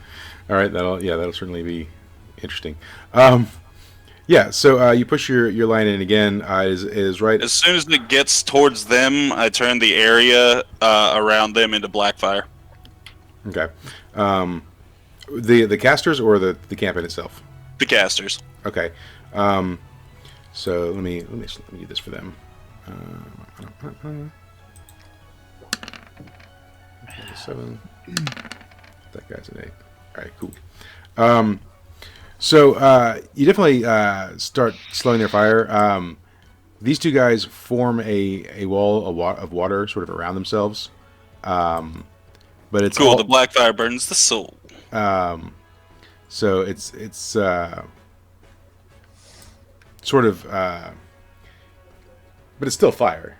All right, that'll certainly be interesting. Yeah, so you push your line in again. Is right. As soon as it gets towards them, I turn the area around them into black fire. Okay. The casters or the camp in itself? The casters. Okay. So let me do this for them. 7. That guy's an 8. All right, cool. So you definitely start slowing their fire. These 2 guys form a wall of water sort of around themselves. But it's cool. The black fire burns the soul. So it's sort of, but it's still fire.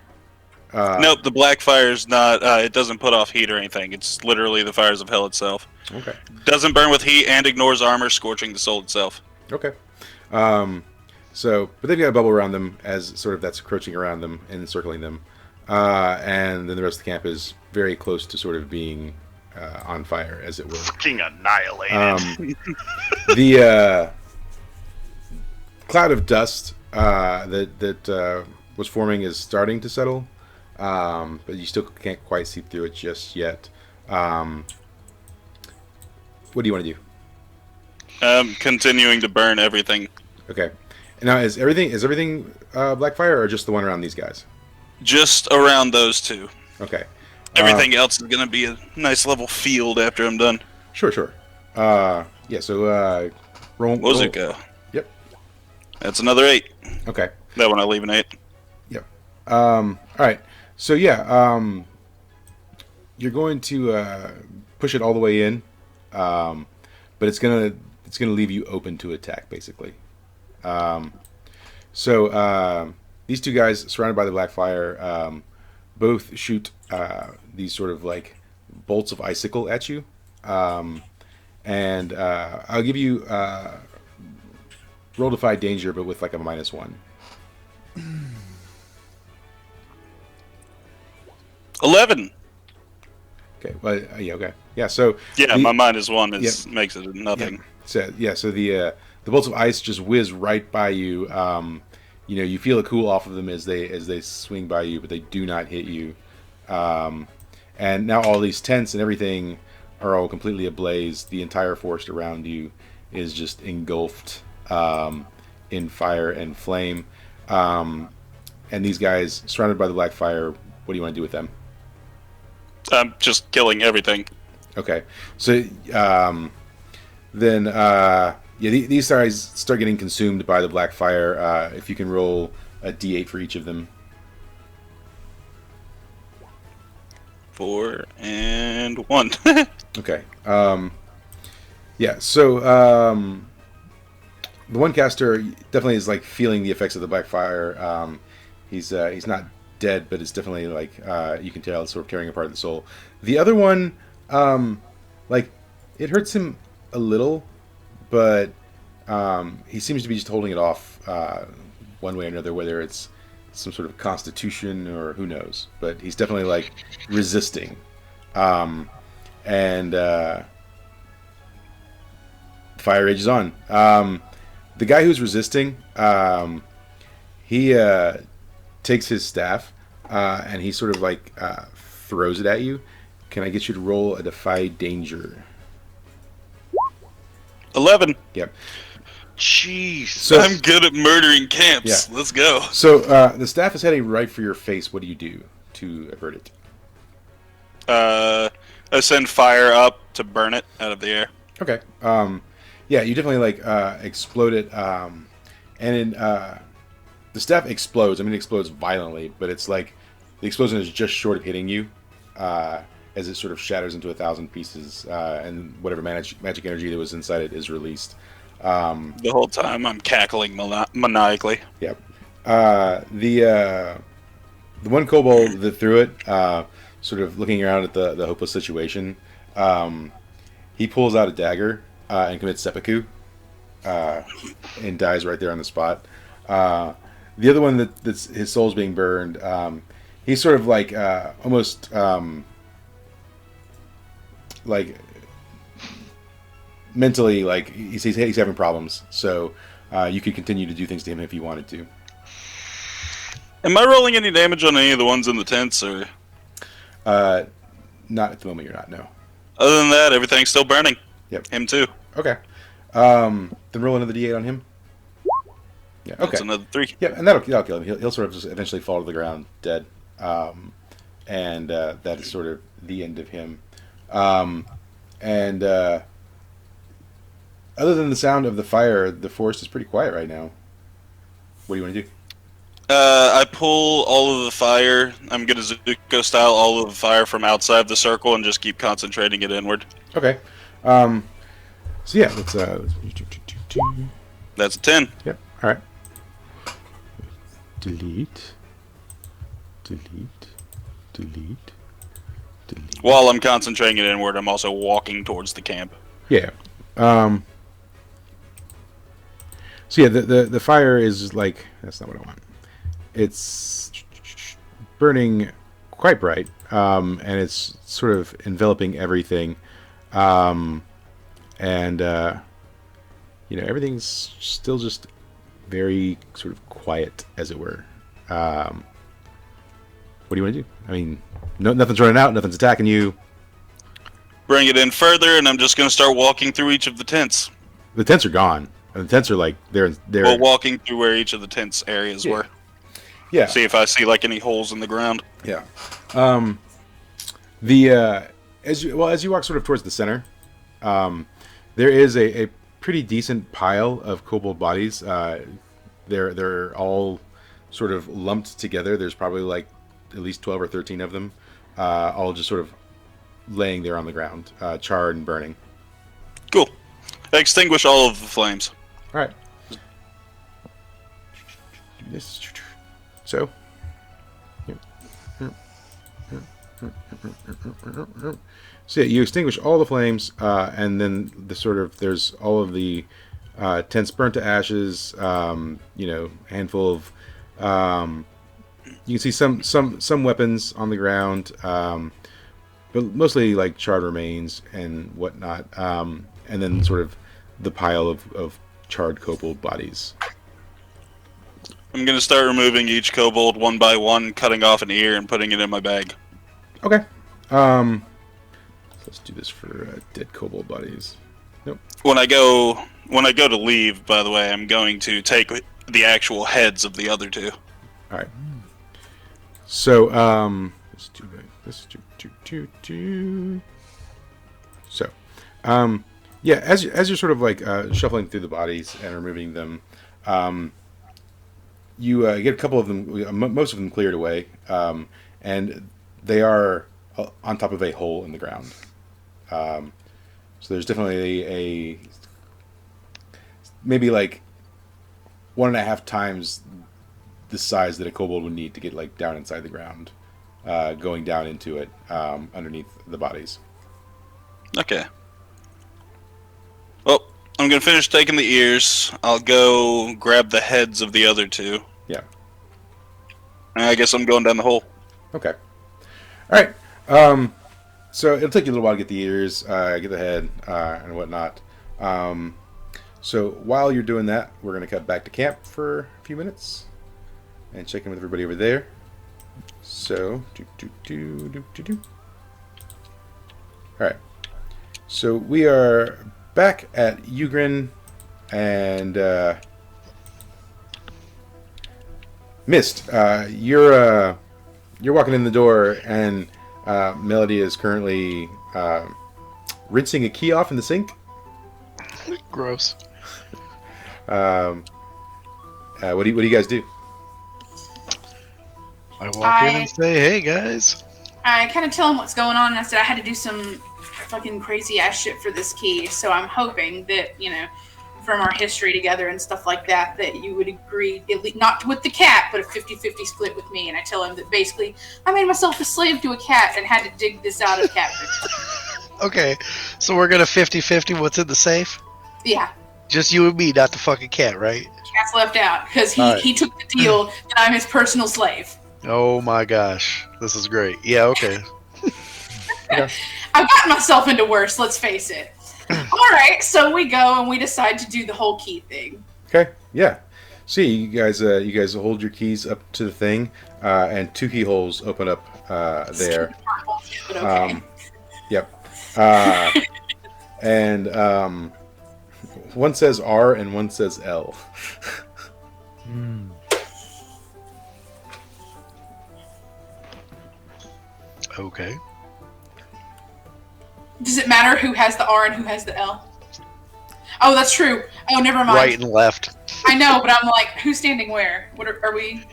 Nope, the black fire's not. It doesn't put off heat or anything. It's literally the fires of hell itself. Okay. Doesn't burn with heat and ignores armor, scorching the soul itself. Okay. So, but they've got a bubble around them as sort of that's encroaching around them and encircling them. And then the rest of the camp is very close to sort of being on fire, as it were. Fucking annihilated. The cloud of dust that was forming is starting to settle, but you still can't quite see through it just yet. What do you want to do? Continuing to burn everything. Okay. Now, is everything black fire, or just the one around these guys? Just around those 2. Okay. Everything else is going to be a nice level field after I'm done. Sure. Yeah, so roll. What does it go? Yep. That's another 8. Okay. That one I leave an 8. Yep. All right. So yeah, you're going to push it all the way in, but it's gonna leave you open to attack, basically. So these 2 guys surrounded by the black fire both shoot these sort of like bolts of icicle at you, and I'll give you roll Defy Danger, but with like a -1. 11. Okay. Well, yeah. Okay. Yeah. So yeah, my -1 makes it nothing. Yeah. So the bolts of ice just whiz right by you. You feel it cool off of them as they swing by you, but they do not hit you. And now all these tents and everything are all completely ablaze. The entire forest around you is just engulfed in fire and flame. And these guys surrounded by the black fire. What do you want to do with them? I'm just killing everything. Okay. So then these guys start getting consumed by the black fire. If you can roll a d8 for each of them. 4 and 1. Okay. So the one caster definitely is like feeling the effects of the black fire. He's not dead, but it's definitely like you can tell it's sort of tearing apart the soul. The other one, like it hurts him a little, but he seems to be just holding it off one way or another, whether it's some sort of constitution or who knows. But he's definitely like resisting, and fire rages on. The guy who's resisting, he takes his staff and he sort of like throws it at you. Can I get you to roll a Defy Danger? 11. Yep. Jeez. So I'm good at murdering camps. Yeah. Let's go. So the staff is heading right for your face. What do you do to avert it? I send fire up to burn it out of the air. Okay. You definitely like explode it, and the staff explodes. I mean, it explodes violently, but it's like the explosion is just short of hitting you, as it sort of shatters into 1,000 pieces, and whatever magic energy that was inside it is released. The whole time I'm cackling maniacally. Yep. The one kobold that threw it, sort of looking around at the hopeless situation, he pulls out a dagger and commits seppuku, and dies right there on the spot. The other one that's his soul's being burned, he's sort of like almost like mentally, like he's having problems. So you could continue to do things to him if you wanted to. Am I rolling any damage on any of the ones in the tents, or? Not at the moment. You're not. No. Other than that, everything's still burning. Yep. Him too. Okay. Then roll another d8 on him. Yeah. Okay. That's another 3. Yeah, and that'll kill him. He'll sort of just eventually fall to the ground dead, and that is sort of the end of him. Other than the sound of the fire, the forest is pretty quiet right now. What do you want to do? I pull all of the fire. I'm gonna Zuko style all of the fire from outside the circle and just keep concentrating it inward. Okay. So yeah, let's That's a 10. Yep. All right. Delete. While I'm concentrating it inward, I'm also walking towards the camp. Yeah. So yeah, the fire is like, that's not what I want. It's burning quite bright, and it's sort of enveloping everything, everything's still just very sort of quiet, as it were. What do you want to do? I mean, nothing's running out, nothing's attacking you. Bring it in further, and I'm just gonna start walking through each of the tents. The tents are gone. And the tents are like they're. Well, walking through where each of the tents areas were. Yeah. See if I see like any holes in the ground. Yeah. As you walk sort of towards the center, there is a pretty decent pile of kobold bodies. They're all sort of lumped together. There's probably like at least 12 or 13 of them, all just sort of laying there on the ground, charred and burning. Cool. Extinguish all of the flames. All right. Do this. So. So yeah, you extinguish all the flames, and then there's all of the tents burnt to ashes. Handful of. You can see some weapons on the ground, but mostly like charred remains and whatnot. And then sort of the pile of charred kobold bodies. I'm gonna start removing each kobold one by one, cutting off an ear and putting it in my bag. Okay. Let's do this for dead kobold bodies. Nope. When I go to leave, by the way, I'm going to take the actual heads of the other two. All right. So let's do this. So, yeah, as you're sort of like shuffling through the bodies and removing them, you get a couple of them, most of them cleared away, and they are on top of a hole in the ground. So there's definitely maybe like 1.5 times the size that a kobold would need to get like down inside the ground, going down into it underneath the bodies. Okay. Well, I'm gonna finish taking the ears. I'll go grab the heads of the other two. Yeah. And I guess I'm going down the hole. Okay. All right. So it'll take you a little while to get the ears, get the head, and whatnot. So while you're doing that, we're going to cut back to camp for a few minutes and check in with everybody over there. So, all right. So we are back at Ugrin, and Mist. You're walking in the door, and Melody is currently rinsing a key off in the sink. Gross. What do you guys do? I walk in and say, "Hey guys." I kind of tell him what's going on, and I said I had to do some fucking crazy ass shit for this key. So I'm hoping that, you know, from our history together and stuff like that, that you would agree, at least not with the cat, but a 50-50 split with me. And I tell him that basically I made myself a slave to a cat and had to dig this out of cat food. Okay, so we're gonna 50-50 what's in the safe? Yeah. Just you and me, not the fucking cat, right? Cat's left out because he took the deal that I'm his personal slave. Oh my gosh, this is great. Yeah, okay. Yeah. I've gotten myself into worse, let's face it. All right, so we go and we decide to do the whole key thing. Okay. Yeah. See, you guys hold your keys up to the thing, and 2 keyholes open up there. But okay. Yep. And one says R and one says L. Okay. Does it matter who has the R and who has the L? Oh, that's true. Oh, never mind. Right and left. I know, but I'm like, who's standing where? What are we?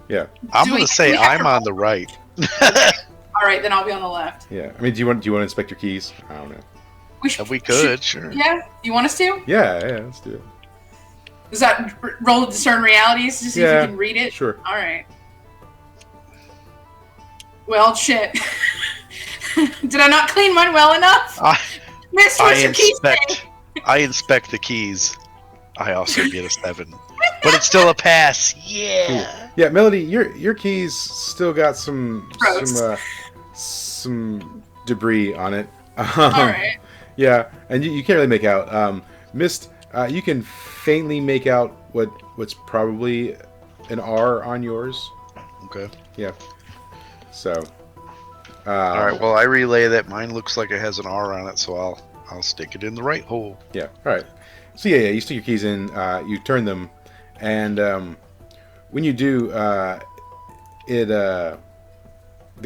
Yeah. I'm gonna say I'm on the right. All right, then I'll be on the left. Yeah. I mean, do you want to inspect your keys? I don't know. We could, sure. Yeah. You want us to? Yeah. Let's do it. Does that roll to discern realities to see if you can read it? Sure. All right. Well, shit. Did I not clean mine well enough? Miss, where's your keys? I inspect the keys. I also get a 7, but it's still a pass. Yeah. Cool. Yeah, Melody, your keys still got some debris on it. All right. Yeah, and you can't really make out. Mist, you can faintly make out what's probably an R on yours. Okay. Yeah. So. All right. Well, I relay that mine looks like it has an R on it, so I'll stick it in the right hole. Yeah. All right. So yeah, you stick your keys in, you turn them, and when you do, the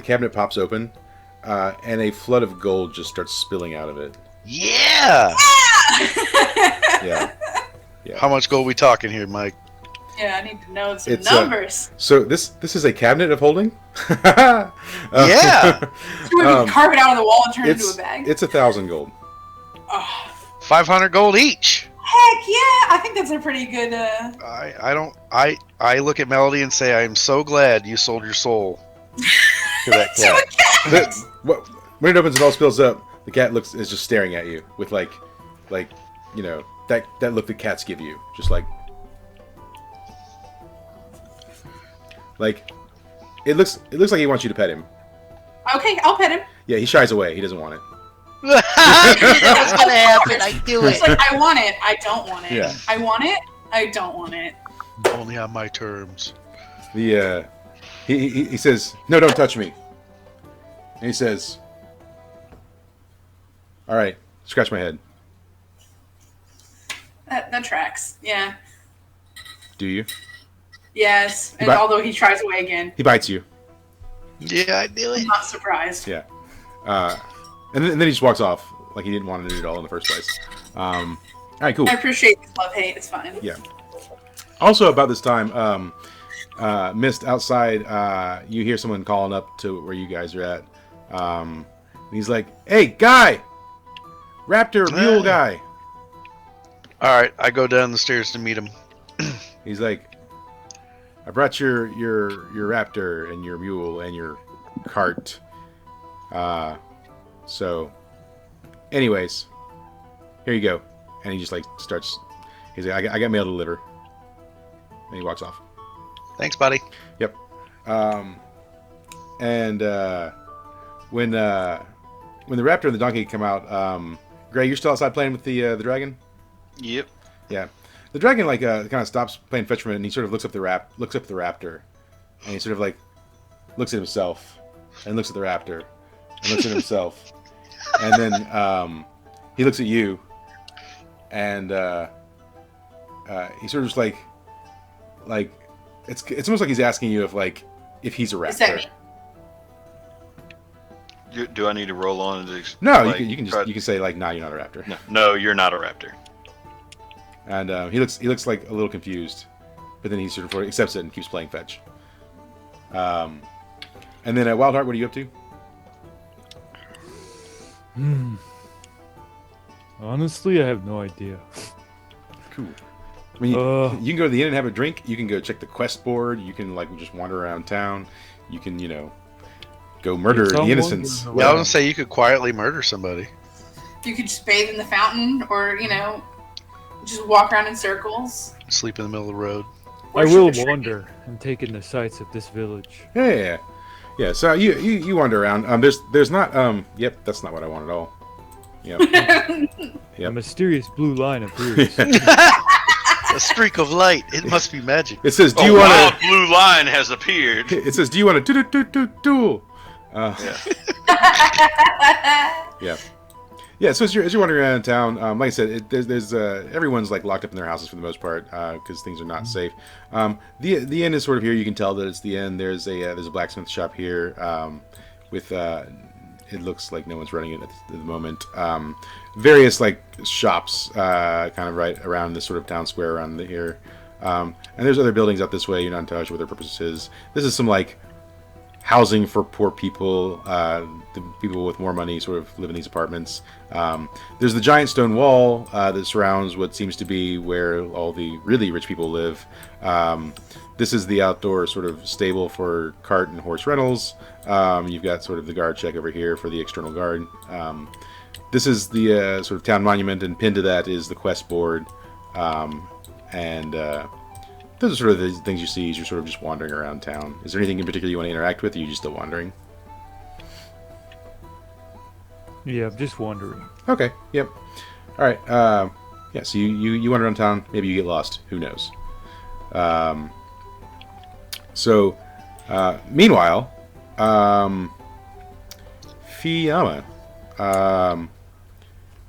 cabinet pops open, and a flood of gold just starts spilling out of it. Yeah. Yeah. How much gold we talking here, Mike? Yeah, I need to know some numbers. So this is a cabinet of holding. Yeah. So we can carve it out of the wall and turn it into a bag. It's 1,000 gold. Oh. 500 gold each. Heck yeah! I think that's a pretty good. I look at Melody and say, "I'm so glad you sold your soul to that cat." When it opens and all spills up, the cat is just staring at you with like you know that look that cats give you, just like it looks like he wants you to pet him. Okay, I'll pet him. Yeah, he shies away. He doesn't want it. That's gonna happen. I do It's like, I want it. I don't want it. Yeah. I want it. I don't want it. Only on my terms. He says, "No, don't touch me." And he says, "All right, scratch my head." That tracks. Yeah. Do you? Yes. And although he tries away again. He bites you. Yeah, I knew I'm it. not surprised. Yeah. And then he just walks off like he didn't want to do it all in the first place. All right, cool. I appreciate this love-hate. It's fine. Yeah. Also, about this time, Mist, outside, you hear someone calling up to where you guys are at. And he's like, "Hey, guy! Raptor mule guy!" All right, I go down the stairs to meet him. He's like, "I brought your raptor and your mule and your cart. So, anyways, here you go." And he just like starts. He's like, I got mail to deliver." And he walks off. Thanks, buddy. Yep. And when the raptor and the donkey come out, Gray, you're still outside playing with the dragon. Yep. Yeah. The dragon like kind of stops playing fetch from it, and he sort of looks up the raptor, and he sort of like looks at himself, and looks at the raptor, and looks at himself, and then he looks at you, and he sort of just like it's almost like he's asking you if he's a raptor. Is that me? Do I need to roll on? No, like, you can say like, "Nah, you're not a raptor." No, you're not a raptor. And he looks like a little confused, but then he sort of accepts it and keeps playing fetch. And then at Wildheart, what are you up to? Honestly, I have no idea. Cool. I mean, you can go to the inn and have a drink. You can go check the quest board. You can like just wander around town. You can go murder the innocents. Yeah, I was gonna say you could quietly murder somebody. You could just bathe in the fountain, or just walk around in circles. Sleep in the middle of the road. I will wander and take in the sights of this village. Yeah. So you wander around. There's not. Yep, that's not what I want at all. Yep. A mysterious blue line appears. A streak of light. It must be magic. It says, "Do you want a blue line has appeared?" It says, "Do you want to duel?" Yeah. So as you're wandering around town, like I said, there's everyone's like locked up in their houses for the most part because things are not safe. The inn is sort of here. You can tell that it's the inn. There's a blacksmith shop here with it looks like no one's running it at the moment. Various like shops kind of right around this sort of town square around here, and there's other buildings out this way. You're not entirely sure what their purpose is. This is some like housing for poor people. The people with more money sort of live in these apartments. There's the giant stone wall that surrounds what seems to be where all the really rich people live. This is the outdoor sort of stable for cart and horse rentals. You've got sort of the guard check over here for the external guard. This is the sort of town monument, and pinned to that is the quest board. And those are sort of the things you see as you're sort of just wandering around town. Is there anything in particular you want to interact with, or are you just still wandering? Yeah, I'm just wandering. Okay, yep. All right, yeah, so you wander around town. Maybe you get lost. Who knows? Meanwhile, Fiyama,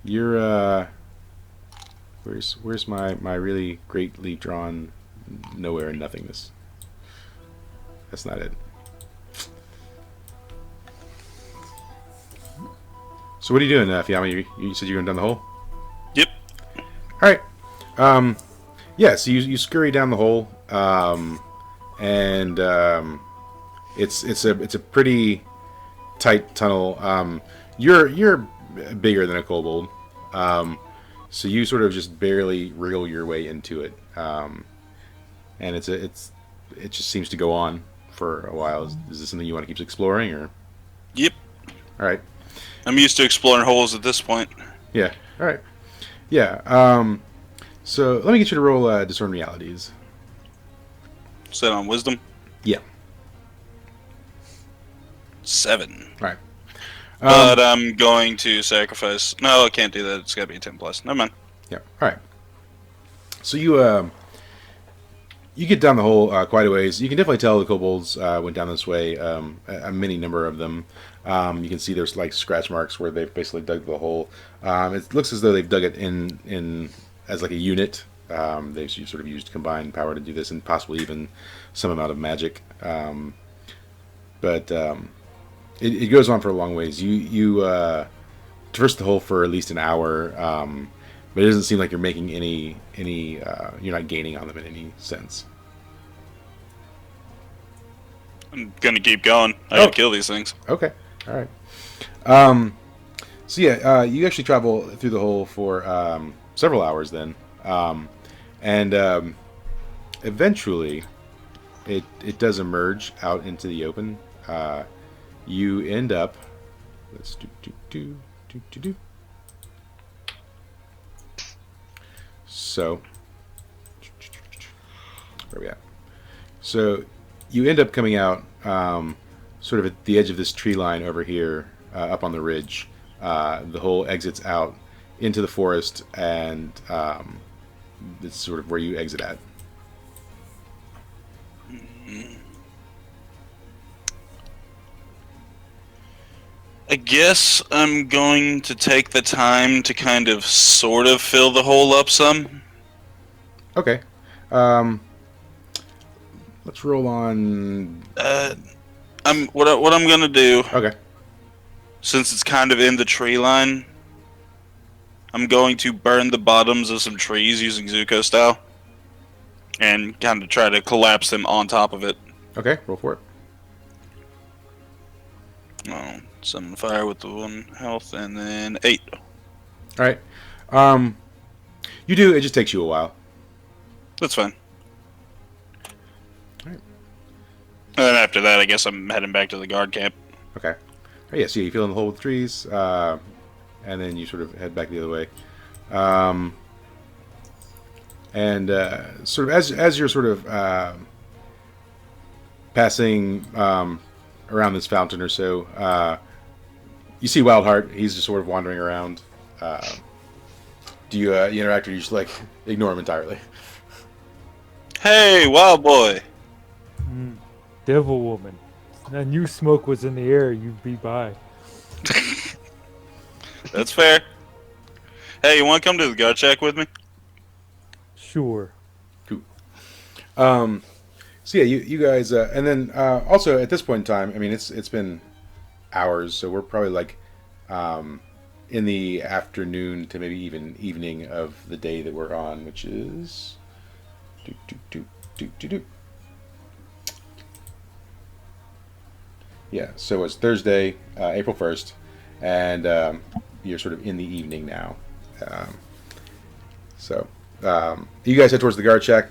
you're, where's my really greatly drawn nowhere and nothingness? That's not it. So what are you doing, Fiyama? You said you're going down the hole? Yep. All right. Yeah, so you scurry down the hole, and it's a pretty tight tunnel. You're bigger than a kobold, so you sort of just barely wriggle your way into it, and it just seems to go on for a while. Is this something you want to keep exploring, or? Yep. All right. I'm used to exploring holes at this point. Yeah. All right. Yeah. So let me get you to roll discern realities. Set on wisdom. Yeah. 7. All right. But I'm going to sacrifice. No, I can't do that. It's got to be a 10 plus. Never mind. Yeah. All right. So you get down the hole quite a ways. You can definitely tell the kobolds went down this way. A many number of them. You can see there's like scratch marks where they've basically dug the hole. It looks as though they've dug it in as like a unit. They've sort of used combined power to do this, and possibly even some amount of magic. but it goes on for a long ways. You traverse the hole for at least an hour, but it doesn't seem like you're making any you're not gaining on them in any sense. I'm gonna keep going. I gotta kill these things. Okay, all right. So yeah, you actually travel through the hole for several hours then, and eventually it does emerge out into the open. You end up. Let's do. So, where are we at? So, you end up coming out sort of at the edge of this tree line over here, up on the ridge. The hole exits out into the forest, and it's sort of where you exit at. I guess I'm going to take the time to kind of sort of fill the hole up some. Okay. Let's roll on. What I'm gonna do, Okay. since it's kind of in the tree line, I'm going to burn the bottoms of some trees using Zuko style, and kind of try to collapse them on top of it. Okay. Roll for it. Oh, summon fire with the 1 health, and then 8. All right. You do. It just takes you a while. That's fine. Alright. And then after that, I guess I'm heading back to the guard camp. Okay. Oh, yeah. So you fill in the hole with trees, and then you sort of head back the other way. And sort of as you're sort of passing around this fountain or so, you see Wildheart. He's just sort of wandering around. Do you interact, or you just like ignore him entirely? Hey, wild boy! Devil woman. I knew smoke was in the air. You'd be by. That's fair. Hey, you want to come to the guard shack with me? Sure. Cool. So yeah, you guys, and then also at this point in time, I mean, it's been hours, so we're probably like in the afternoon to maybe even evening of the day that we're on, which is yeah. So it's Thursday, April 1st, and you're sort of in the evening now. So you guys head towards the guard shack.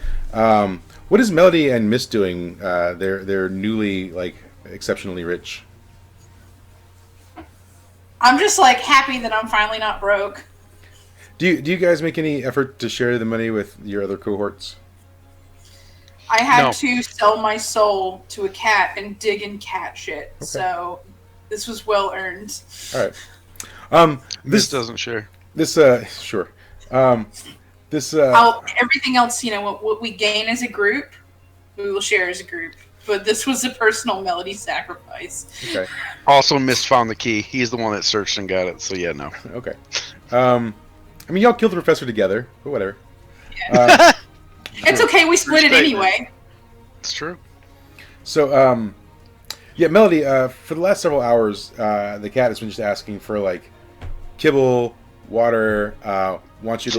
What is Melody and Miss doing? They're newly like exceptionally rich. I'm just like happy that I'm finally not broke. Do you guys make any effort to share the money with your other cohorts? I had No. to sell my soul to a cat and dig in cat shit, so this was well earned. All right. This doesn't share. This sure. This Everything else, what we gain as a group, we will share as a group. But this was a personal Melody sacrifice. okay. Also, Mist found the key. He's the one that searched and got it. So yeah, no. Okay. I mean, y'all killed the professor together, but whatever. It's okay, we split it Respect. anyway. It's true. So, yeah, Melody. For the last several hours, the cat has been just asking for like kibble, water. Wants you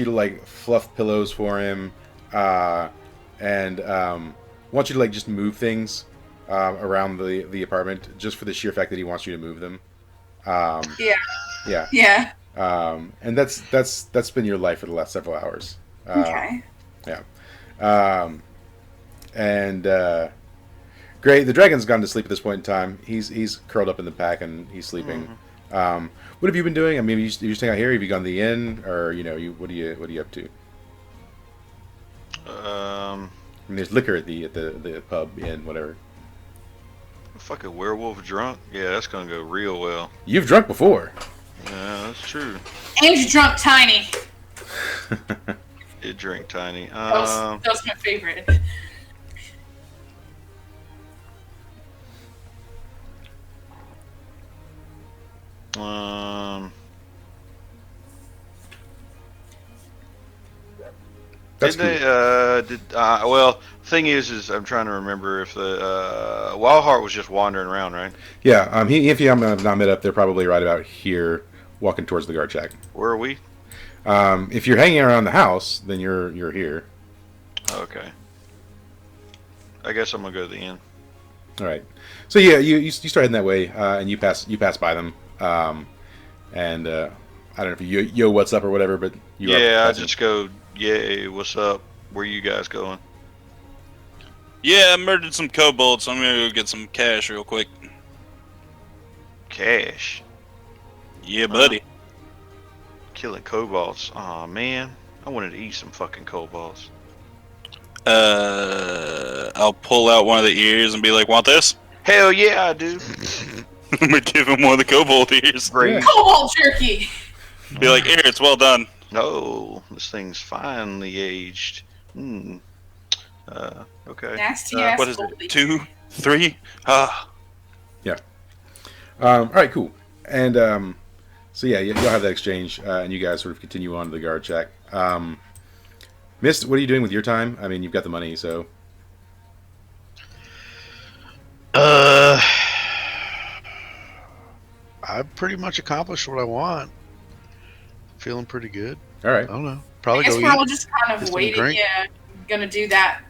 to like fluff pillows for him, and wants you to like just move things around the apartment just for the sheer fact that he wants you to move them. Yeah. Yeah. And that's been your life for the last several hours. Okay. Yeah. And Gray, the dragon's gone to sleep at this point in time. He's curled up in the pack and he's sleeping. What have you been doing? I mean, you just hang out here. Have you gone to the inn, or what are you up to? I mean, there's liquor at the pub, inn, whatever. Fucking werewolf drunk? Yeah, that's gonna go real well. You've drunk before. Yeah, that's true. And you drunk Tiny. Did drink tiny. That was my favorite. That's Didn't cool. they? Well, thing is I'm trying to remember if the Wildheart was just wandering around, right? Yeah. If you have not met up, they're probably right about here, walking towards the guard shack. Where are we? If you're hanging around the house, then you're here. Okay. I guess I'm gonna go to the inn. All right. So yeah, you start heading that way, and you pass by them, and I don't know if you yo what's up or whatever, but you Yeah, are I just go. Yay, what's up? Where you guys going? Yeah, I murdered some kobolds, so I'm gonna go get some cash real quick. Cash. Yeah, buddy. Killing kobolds. Aw, man. I wanted to eat some fucking kobolds. I'll pull out one of the ears and be like, "Want this?" Hell yeah, I do. I'm gonna give him one of the kobold ears. Great. Yeah. Cobalt jerky. Be like, "Here, it's well done." No, this thing's finely aged. Hmm. Okay. Nasty ass. What is Goldie. it? 2, 3? Ah. All right, cool. And so yeah, you'll have that exchange, and you guys sort of continue on to the guard shack. Mist, what are you doing with your time? I mean, you've got the money, so I pretty much accomplished what I want. Feeling pretty good. all right. I don't know. I Probably guess go we're all eat. just kind get of something to waiting. drink. Yeah, gonna do that.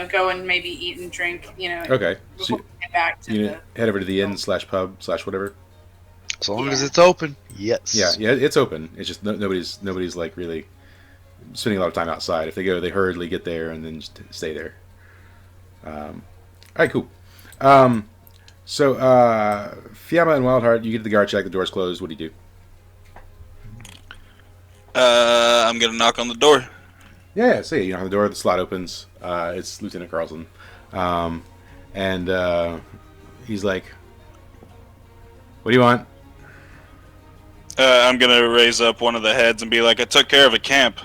Go and maybe eat and drink. Okay. Before So we get back to you the. head over to the inn / pub / whatever. As long as Yeah. it's open. Yes. Yeah, it's open. It's just nobody's like really spending a lot of time outside. If they go, they hurriedly get there and then just stay there. All right, cool. So Fiamma and Wildheart, you get to the guard shack. The door's closed. What do you do? I'm gonna knock on the door. Yeah, so you knock on the door. The slot opens. It's Lieutenant Carlson, and he's like, "What do you want?" I'm gonna raise up one of the heads and be like, "I took care of a camp."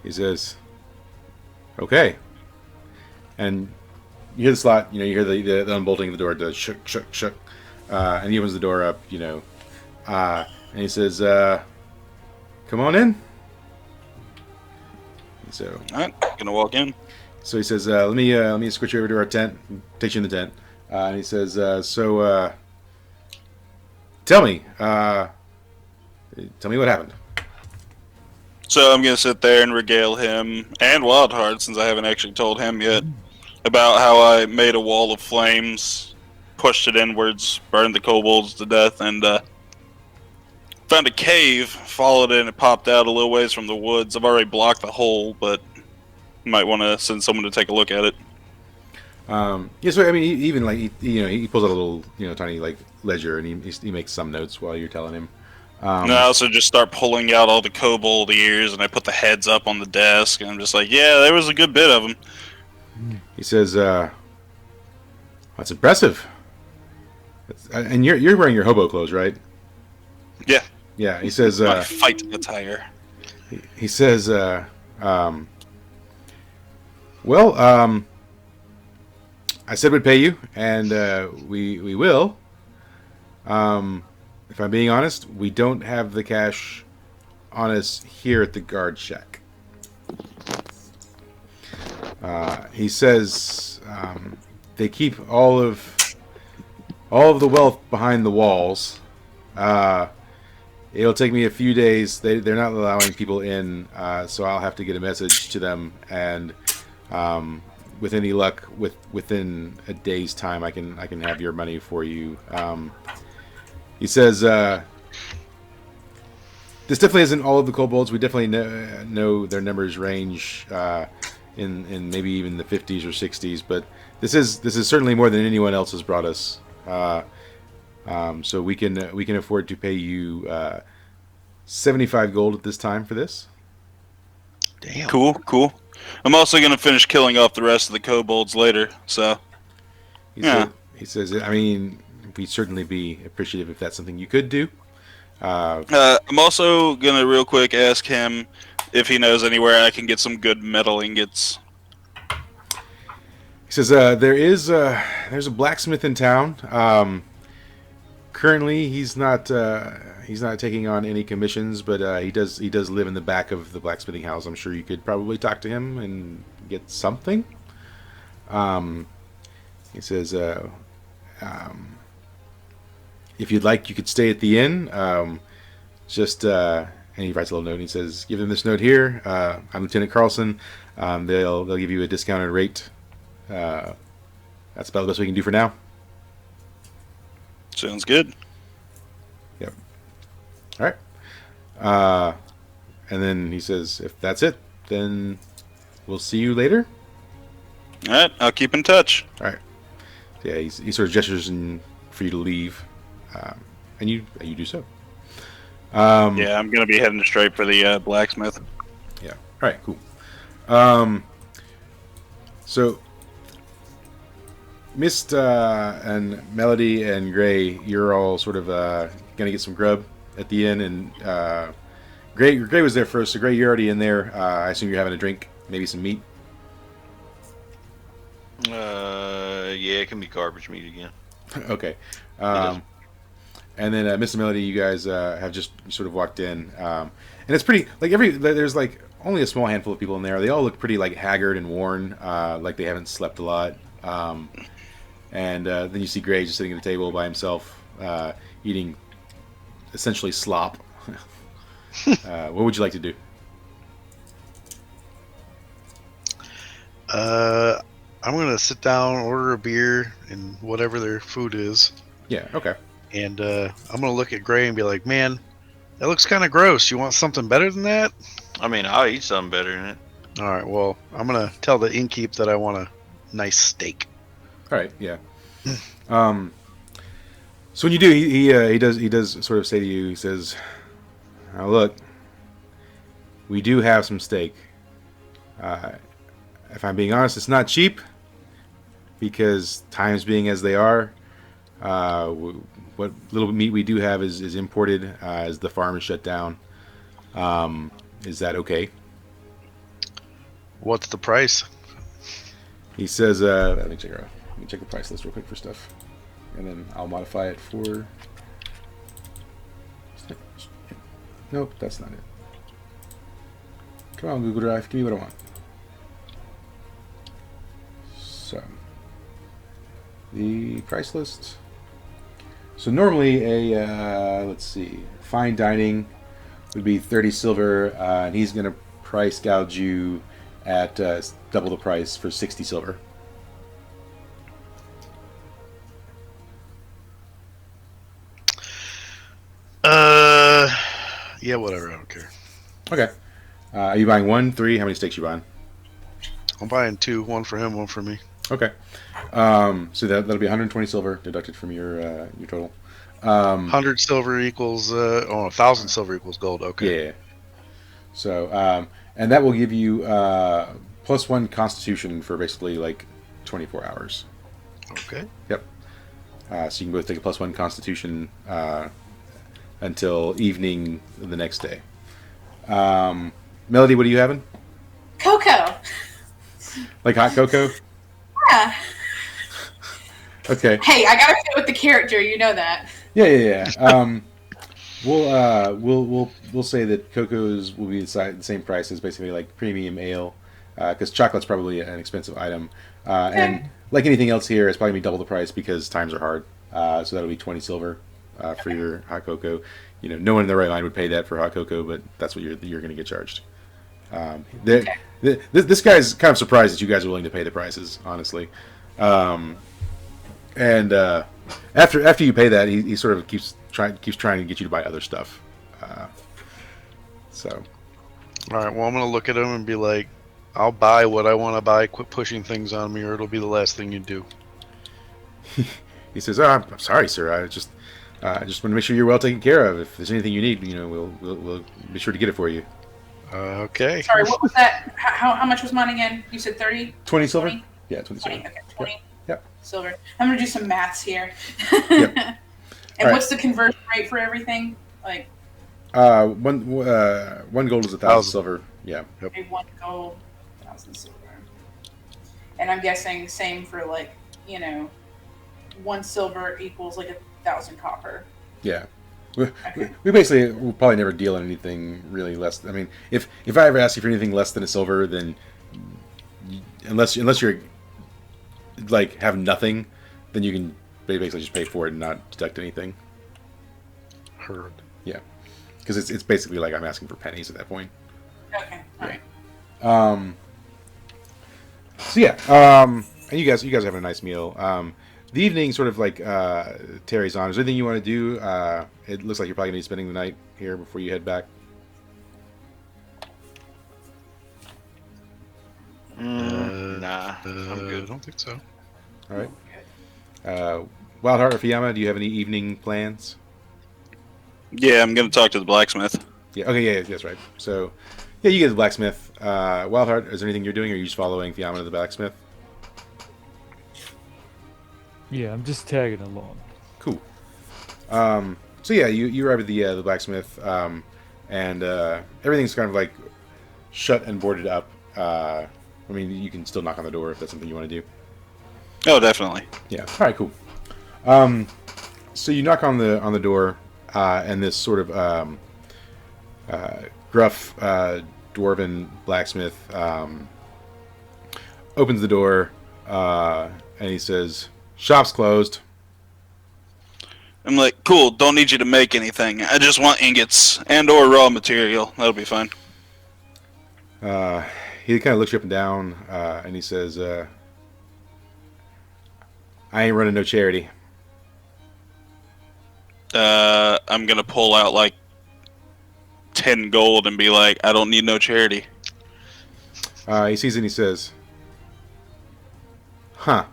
He says, "Okay." And you hear the slot. You hear the unbolting of the door. It does shook, shook, shook, and he opens the door up. And he says, "Come on in." So Alright, gonna walk in. he says, "Let me escort you over to our tent." Takes you in the tent, and he says, "So tell me what happened." So I'm gonna sit there and regale him and Wildheart, since I haven't actually told him yet, about how I made a wall of flames, pushed it inwards, burned the kobolds to death, and found a cave, followed it, and it popped out a little ways from the woods. I've already blocked the hole, but might want to send someone to take a look at it. Yeah, so I mean, even like he pulls out a little tiny like ledger, and he makes some notes while you're telling him. And I also just start pulling out all the kobold ears, and I put the heads up on the desk, and I'm just like, yeah, there was a good bit of them. He says, "That's impressive." And you're wearing your hobo clothes, right? Yeah, Yeah. He says, my fight attire. he says, "Well, I said we'd pay you, and we will. If I'm being honest, we don't have the cash on us here at the guard shack." He says, "They keep all of the wealth behind the walls. It'll take me a few days. They're not allowing people in, so I'll have to get a message to them, and with any luck, within a day's time, I can have your money for you." He says, "This definitely isn't all of the kobolds. We definitely know their numbers range in maybe even the 50s or 60s, but this is certainly more than anyone else has brought us. So we can afford to pay you 75 gold at this time for this." Damn. Cool. I'm also gonna finish killing off the rest of the kobolds later, so Yeah. He says, "I mean, we'd certainly be appreciative if that's something you could do." I'm also gonna real quick ask him if he knows anywhere I can get some good metal ingots. He says, there's a blacksmith in town. Currently, he's not taking on any commissions, but he does live in the back of the blacksmithing house. I'm sure you could probably talk to him and get something. He says, if you'd like, you could stay at the inn. And he writes a little note. And he says, "Give them this note here. I'm Lieutenant Carlson. They'll give you a discounted rate. That's about the best we can do for now." Sounds good. Yep. All right. And then he says, "If that's it, then we'll see you later." All right, I'll keep in touch. All right. Yeah, he sort of gestures for you to leave, and you do so. Yeah, I'm gonna be heading straight for the blacksmith. Yeah. All right. Cool. So, Mist and Melody and Gray, you're all sort of gonna get some grub at the inn, and Gray was there first. So Gray, you're already in there. I assume you're having a drink, maybe some meat. Yeah, it can be garbage meat again. Okay. And then Mr. Melody, you guys have just sort of walked in, and it's pretty like there's like only a small handful of people in there. They all look pretty like haggard and worn, like they haven't slept a lot. And then you see Gray just sitting at a table by himself, eating essentially slop. What would you like to do? I'm gonna sit down, order a beer, and whatever their food is. Yeah. Okay. And I'm gonna look at Gray and be like, "Man, that looks kind of gross. You want something better than that?" I mean, I'll eat something better than it. All right. Well, I'm gonna tell the innkeep that I want a nice steak. All right. Yeah. So when you do, he does sort of say to you, he says, "Now look, we do have some steak. If I'm being honest, it's not cheap because times being as they are, what little meat we do have is imported as the farm is shut down. Is that okay?" What's the price? He says, let me check the price list real quick for stuff, and then I'll modify it for. Nope, that's not it. Come on, Google Drive, give me what I want. So, the price list. So normally let's see, fine dining would be 30 silver, and he's going to price gouge you at double the price for 60 silver. Yeah, whatever. I don't care. Okay. Are you buying 1, 3? How many steaks you buying? I'm buying 2, one for him, one for me. Okay. So that'll be 120 silver deducted from your total. 100 silver equals 1,000 silver equals gold. Okay. Yeah. So and that will give you +1 Constitution for basically like 24 hours. Okay. Yep. So you can both take a +1 Constitution until evening the next day. Melody, what are you having? Cocoa. Like hot cocoa? Yeah. Okay. Hey, I gotta fit with the character. You know that. Yeah. We'll say that cocos will be the same price as basically like premium ale, because chocolate's probably an expensive item, and like anything else here, it's probably gonna be double the price because times are hard. So that'll be 20 silver for your hot cocoa. You know, no one in their right mind would pay that for hot cocoa, but that's what you're gonna get charged. This guy's kind of surprised that you guys are willing to pay the prices, honestly. And after you pay that, he sort of keeps trying to get you to buy other stuff. So, All right. Well, I'm gonna look at him and be like, "I'll buy what I want to buy. Quit pushing things on me, or it'll be the last thing you do." he says, "Oh, I'm sorry, sir. I just want to make sure you're well taken care of. If there's anything you need, you know, we'll be sure to get it for you." Okay. Sorry, what was that? How much was mine again? You said 30? 20 silver? 20? Yeah, 20 silver. 20, okay, 20 Yep. silver. I'm going to do some maths here. Yep. And All what's the conversion rate for everything? Like, one gold is 1,000 silver. Yeah. Yep. okay, 1 gold, 1,000 silver. And I'm guessing same for like, 1 silver equals like 1,000 copper. Yeah. We basically will probably never deal in anything really less. I mean, if I ever ask you for anything less than a silver, then unless you're like have nothing, then you can basically just pay for it and not deduct anything. Heard. Yeah, because it's basically like I'm asking for pennies at that point. Okay, all right. So yeah, and you guys are having a nice meal. The evening sort of like Terry's on. Is there anything you want to do? It looks like you're probably gonna be spending the night here before you head back. Nah, I'm I good. don't think so. All right. Wildheart or Fiyama, do you have any evening plans? Yeah, I'm gonna talk to the blacksmith. Yeah. Okay. Yeah. That's right. So, yeah, you get the blacksmith. Wildheart, is there anything you're doing, or are you just following Fiyama to the blacksmith? Yeah, I'm just tagging along. Cool. So yeah, you arrive at the blacksmith, and everything's kind of like shut and boarded up. I mean, you can still knock on the door if that's something you want to do. Oh, definitely. Yeah. All right. Cool. So you knock on the door, and this sort of gruff dwarven blacksmith opens the door, and he says, "Shop's closed." I'm like, cool. Don't need you to make anything. I just want ingots and/or raw material. That'll be fine. He kind of looks you up and down, and he says, "I ain't running no charity." I'm gonna pull out like 10 gold and be like, I don't need no charity. He sees it and he says, "Huh.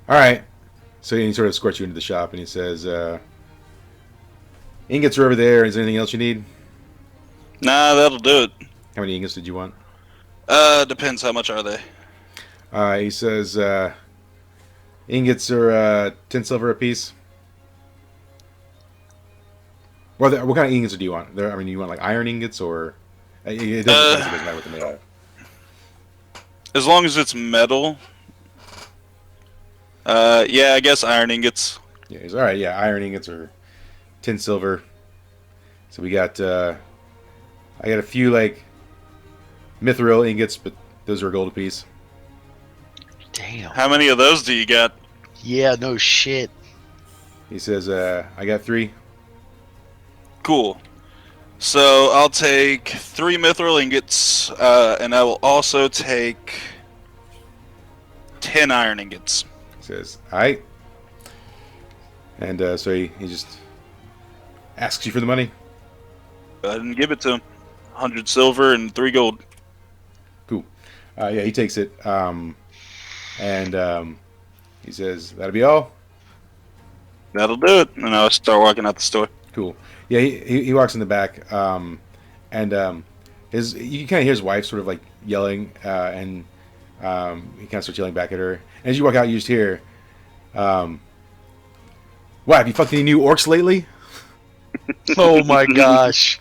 All right." So he sort of escorts you into the shop and he says, "Ingots are over there. Is there anything else you need?" Nah, that'll do it. How many ingots did you want? Depends how much are they. He says, "Ingots are 10 silver apiece." What kind of ingots do you want? I mean, you want like iron ingots or it doesn't matter what they're made out of. As long as it's metal. Yeah, I guess iron ingots. Yeah, he's all right. Yeah, iron ingots are 10 silver. So we got I got a few like mithril ingots, but those are a gold apiece. Damn. How many of those do you got? Yeah, no shit. He says, "I got 3." Cool. So I'll take 3 mithril ingots, and I will also take 10 iron ingots. He says, "All right." And so he just asks you for the money. I didn't give it to him. 100 silver and 3 gold. Cool. Yeah, he takes it. And he says, "That'll be all." That'll do it. And I'll start walking out the store. Cool. Yeah, he walks in the back, and you kind of hear his wife sort of like yelling, and he kind of starts yelling back at her. And as you walk out, you just hear, "What, have you fucked any new orcs lately?" Oh my gosh.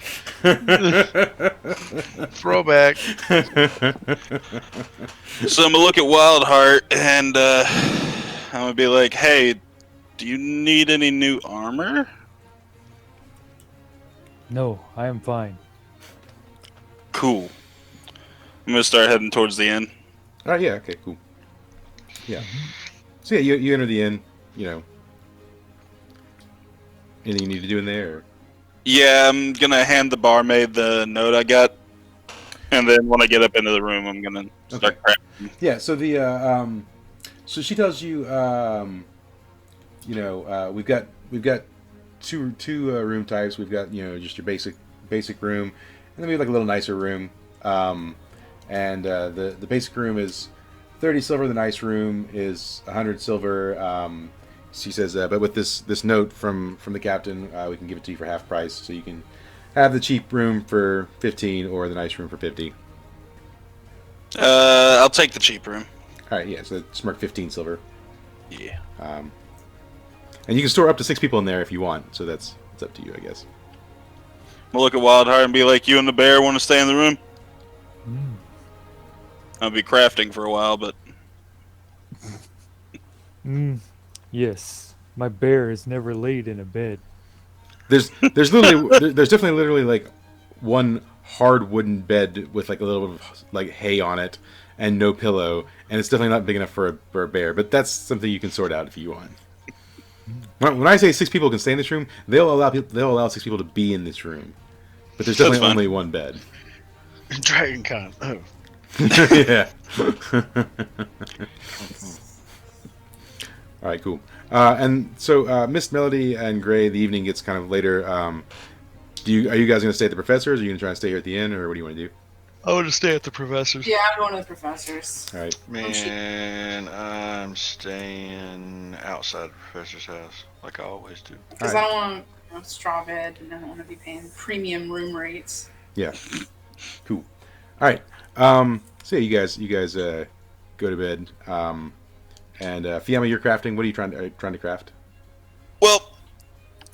Throwback. So I'm gonna look at Wildheart and I'm gonna be like, "Hey, do you need any new armor?" No, I am fine. Cool. I'm gonna start heading towards the inn. All right. Yeah. Okay. Cool. Yeah. So yeah, you enter the inn. You know, anything you need to do in there? Or? Yeah, I'm gonna hand the barmaid the note I got, and then when I get up into the room, I'm gonna start crafting. Yeah. So the so she tells you, we've got two room types. We've got just your basic room, and then we have like a little nicer room. And the basic room is 30 silver. The nice room is 100 silver. She says, but with this note from the captain, we can give it to you for half price. So you can have the cheap room for 15 or the nice room for 50. I'll take the cheap room. All right, yeah. So it's marked 15 silver. Yeah. And you can store up to 6 people in there if you want. So it's up to you, I guess. I'm gonna look at Wildheart and be like, "You and the bear want to stay in the room?" I'll be crafting for a while, but Yes. My bear has never laid in a bed. There's definitely literally like one hard wooden bed with like a little bit of like hay on it and no pillow, and it's definitely not big enough for a bear. But that's something you can sort out if you want. When I say 6 people can stay in this room, they'll allow 6 people to be in this room, but there's definitely That's fine. only one bed. Dragon Con. Oh. Yeah. All right, cool. And so, Miss Melody and Gray, the evening gets kind of later. Are you guys going to stay at the professor's? Or are you going to try and stay here at the inn, or what do you want to do? I want to stay at the professor's. Yeah, I'm going to the professor's. All right. Man, I'm staying outside the professor's house, like I always do. Because Alright. I don't want a straw bed, and I don't want to be paying premium room rates. Yeah. Cool. All right. So yeah, you guys go to bed. And Fiamma, you're crafting. What are you trying to craft? Well,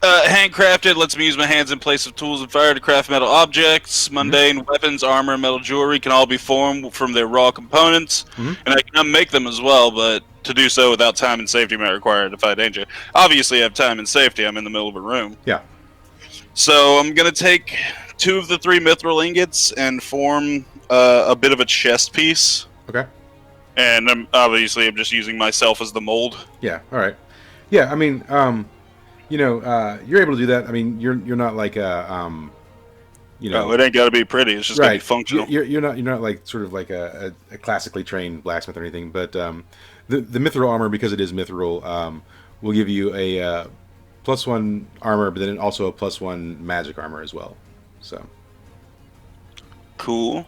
handcrafted lets me use my hands in place of tools and fire to craft metal objects. Mundane weapons, armor, and metal jewelry can all be formed from their raw components, and I can make them as well, but to do so without time and safety might require to fight danger. Obviously, I have time and safety. I'm in the middle of a room. Yeah. So I'm going to take 2 of the 3 mithril ingots and form a bit of a chest piece. Okay. And I'm just using myself as the mold. Yeah. All right. Yeah. I mean, you're able to do that. I mean, you're not like a, No, it ain't got to be pretty. It's just got to be functional. You're not like sort of like a classically trained blacksmith or anything. But the mithril armor, because it is mithril, will give you a +1 armor, but then also a +1 magic armor as well. So Cool.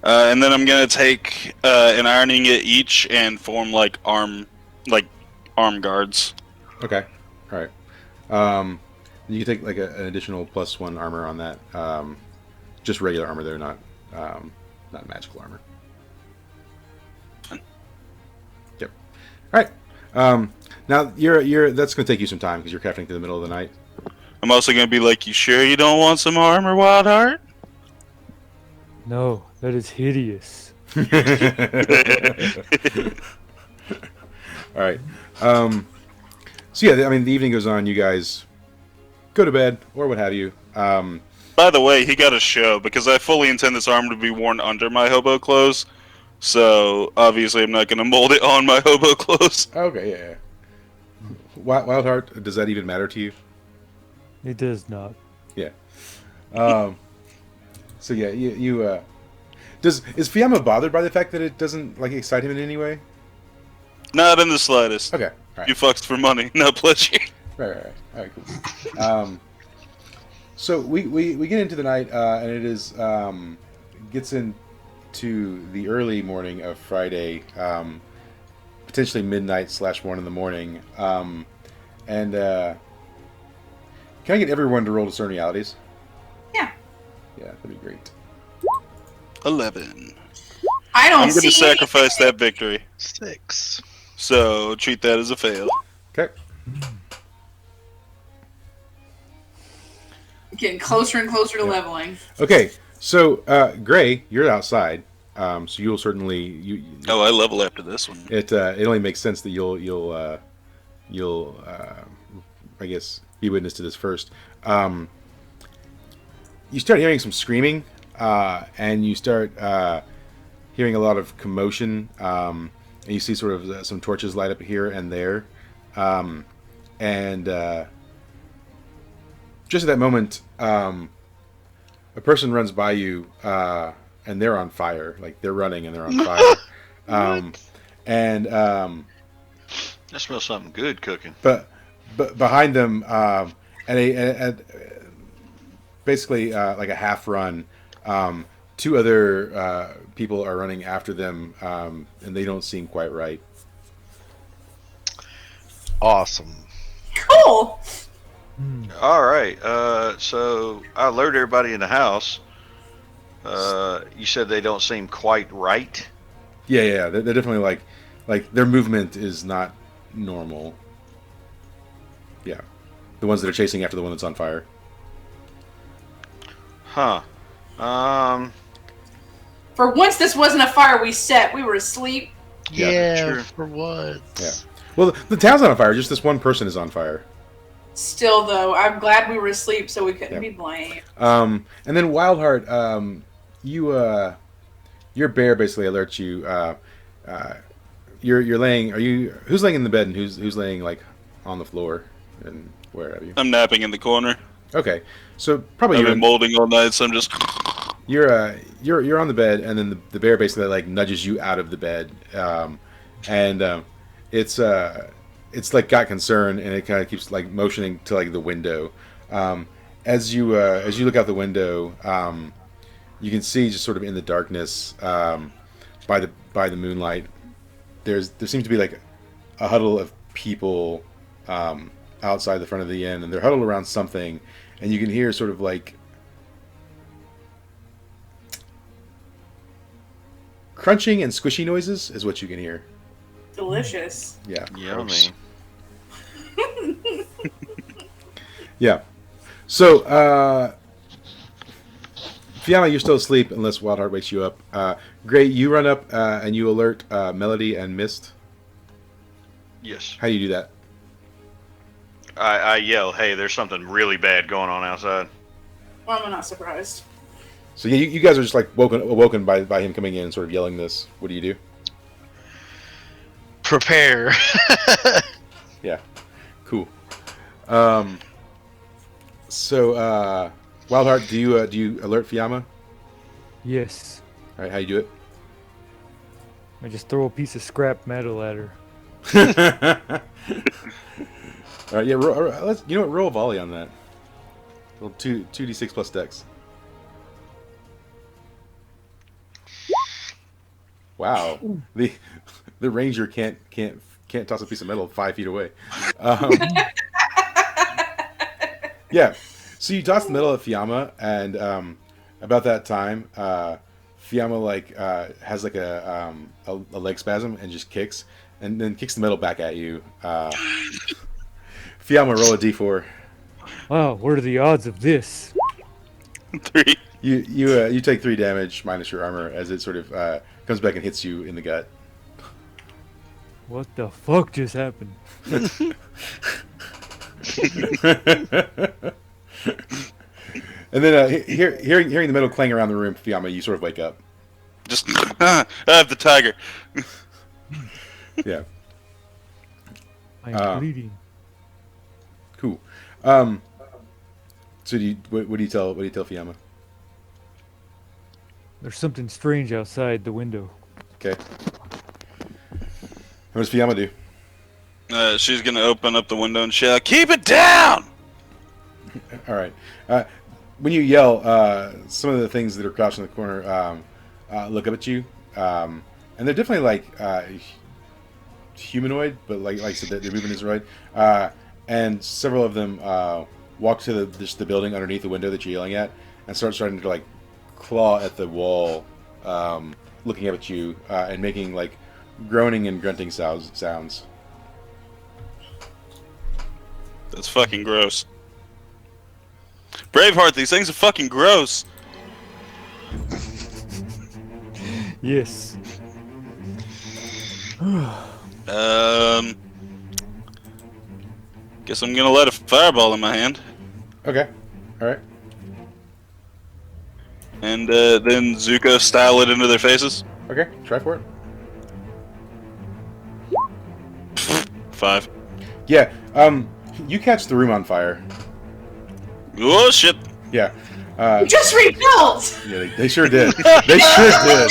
And then I'm gonna take an iron ingot each and form like arm guards. okay, all right. You can take like an additional +1 armor on that. Just regular armor, they're not magical armor. Yep. All right. Now you're that's gonna take you some time because you're crafting through the middle of the night. I'm also gonna be like, you sure you don't want some armor, Wildheart? No, that is hideous. All right. So yeah, I mean, the evening goes on. You guys go to bed or what have you. By the way, he got a show because I fully intend this armor to be worn under my hobo clothes. So obviously, I'm not gonna mold it on my hobo clothes. Okay, yeah. Wildheart, does that even matter to you? It does not. Yeah. So yeah, you is Fiamma bothered by the fact that it doesn't like excite him in any way? Not in the slightest. Okay. All right. You fucks for money, not pleasure. Right. All right, cool. So we get into the night, and it is gets into the early morning of Friday, potentially midnight / 1 in the morning, and can I get everyone to roll discern realities? Yeah. Yeah, that'd be great. 11. I don't I'm see gonna sacrifice that victory. 6. So treat that as a fail. Okay. Getting closer and closer to leveling. Okay. So Gray, you're outside, so you'll certainly Oh, I level after this one. It only makes sense that you'll I guess be witness to this first. You start hearing some screaming, and you start hearing a lot of commotion, and you see sort of some torches light up here and there, and just at that moment, a person runs by you, and they're on fire. Like they're running and they're on fire. I smell something good cooking. But behind them, basically like a half run, 2 other people are running after them, and they don't seem quite right. Awesome. Cool. All right. So I alerted everybody in the house. You said they don't seem quite right. Yeah. They're definitely like their movement is not normal. Yeah, the ones that are chasing after the one that's on fire. Huh. For once, this wasn't a fire we set. We were asleep. Yeah, Yeah, true. for what? Yeah. Well, the town's not on fire. Just this one person is on fire. Still, though, I'm glad we were asleep so we couldn't Yep. be blamed. And then Wildheart, your bear basically alerts you. You're laying. Who's laying in the bed and who's laying like on the floor and where have you? I'm napping in the corner. Okay, so probably I've you're been molding all night, so I'm just. you're on the bed, and then the bear basically like nudges you out of the bed, and it's like got concern, and it kind of keeps like motioning to like the window. As you look out the window, you can see just sort of in the darkness, by the moonlight, there seems to be like a huddle of people outside the front of the inn, and they're huddled around something, and you can hear sort of like crunching and squishy noises is what you can hear. Delicious. Yeah. Yummy. Yeah. So, Fiamma, you're still asleep unless Wildheart wakes you up. Gray, you run up and you alert Melody and Mist. Yes. How do you do that? I yell, hey, there's something really bad going on outside. Well, I'm not surprised. So yeah, you guys are just like awoken by him coming in and sort of yelling this. What do you do? Prepare. Yeah. Cool. So, Wildheart, do you alert Fiamma? Yes. All right, how you do it? I just throw a piece of scrap metal at her. All right, yeah. Let's roll a volley on that. Roll 2d6 plus dex. Wow, the ranger can't toss a piece of metal 5 feet away. Yeah, so you toss the metal at Fiamma, and about that time, Fiamma like has like a leg spasm and just kicks, and then kicks the metal back at you. Fiamma, roll a d4. Wow, what are the odds of this? 3. You take 3 damage minus your armor as it sort of comes back and hits you in the gut. What the fuck just happened? And then hearing the metal clang around the room, Fiamma, you sort of wake up. Just I have the tiger. Yeah, I'm bleeding. cool. So what do you tell Fiamma? There's something strange outside the window. Okay. What does Fiamma do? She's gonna open up the window and shout, "Keep it down!" All right. When you yell, some of the things that are crouched in the corner look up at you, and they're definitely like humanoid, but like I said, their movement is right. And several of them walk to the building underneath the window that you're yelling at, and starting to like claw at the wall, looking up at you and making like groaning and grunting sounds. That's fucking gross. Braveheart, these things are fucking gross. Yes. Guess I'm gonna let a fireball in my hand. Okay. All right. And then Zuko style it into their faces. Okay. Try for it. 5. Yeah. You catch the room on fire. Oh shit! Yeah. You just rebuilt! Yeah, they sure did. They sure did.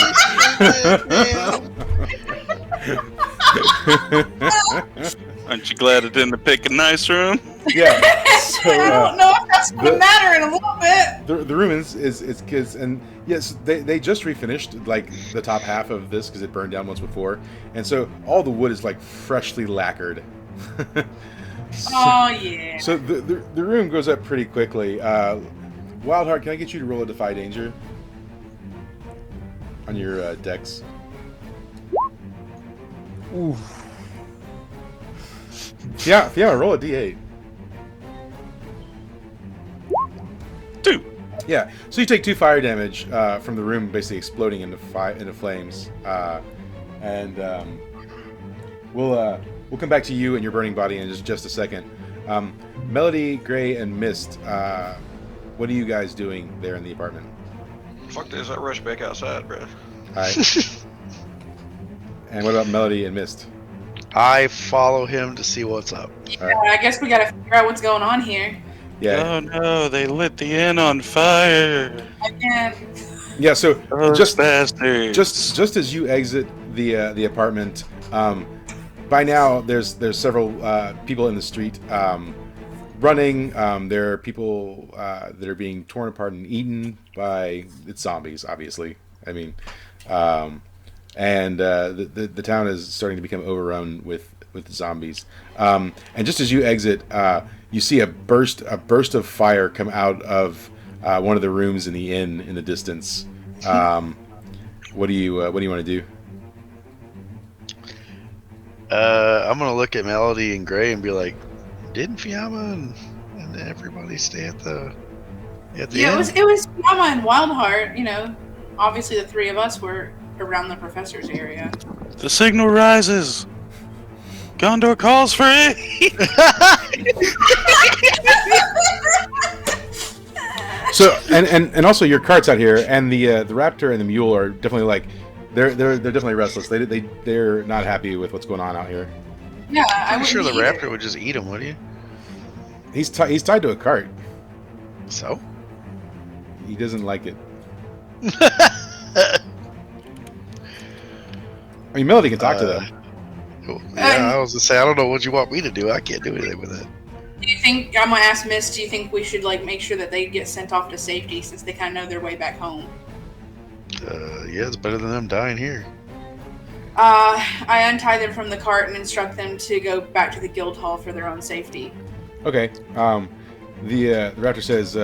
Aren't you glad I didn't pick a nice room? Yeah. So, I don't know if that's going to matter in a little bit. the room is kids, and yes, they just refinished like the top half of this because it burned down once before, and so all the wood is like freshly lacquered. Oh, yeah. So the room goes up pretty quickly. Wildheart, can I get you to roll a Defy Danger on your dex? Oof. Yeah, roll a D8. 2. Yeah, so you take 2 fire damage from the room basically exploding into flames, and we'll we'll come back to you and your burning body in just a second. Melody, Gray, and Mist, what are you guys doing there in the apartment? Fuck this, I rush back outside, bro. Alright. And what about Melody and Mist? I follow him to see what's up. Yeah, I guess we gotta figure out what's going on here. Yeah. Oh no, they lit the inn on fire. Again. Yeah, so Those just bastards. just as you exit the apartment, by now there's several people in the street running. There are people that are being torn apart and eaten by zombies, obviously. I mean, and the town is starting to become overrun with zombies. And just as you exit, you see a burst of fire come out of one of the rooms in the inn in the distance. What do you want to do? I'm gonna look at Melody and Gray and be like, "Didn't Fiamma and everybody stay at the Yeah, inn?" it was Mama and Wildheart. You know, obviously the three of us were around the professor's area. The signal rises. Gondor calls for it. So and also your cart's out here, and the raptor and the mule are definitely like they're definitely restless. They're not happy with what's going on out here. Yeah, I'm sure the wouldn't raptor either. would just eat him, would you? He's tied to a cart. So? He doesn't like it. I mean, Melody can talk to them. Cool. Yeah, I was gonna say I don't know what you want me to do. I can't do anything with it. Do you think I'm gonna ask Miss? Do you think we should like make sure that they get sent off to safety since they kind of know their way back home? Yeah, it's better than them dying here. I untie them from the cart and instruct them to go back to the guild hall for their own safety. Okay. The raptor says,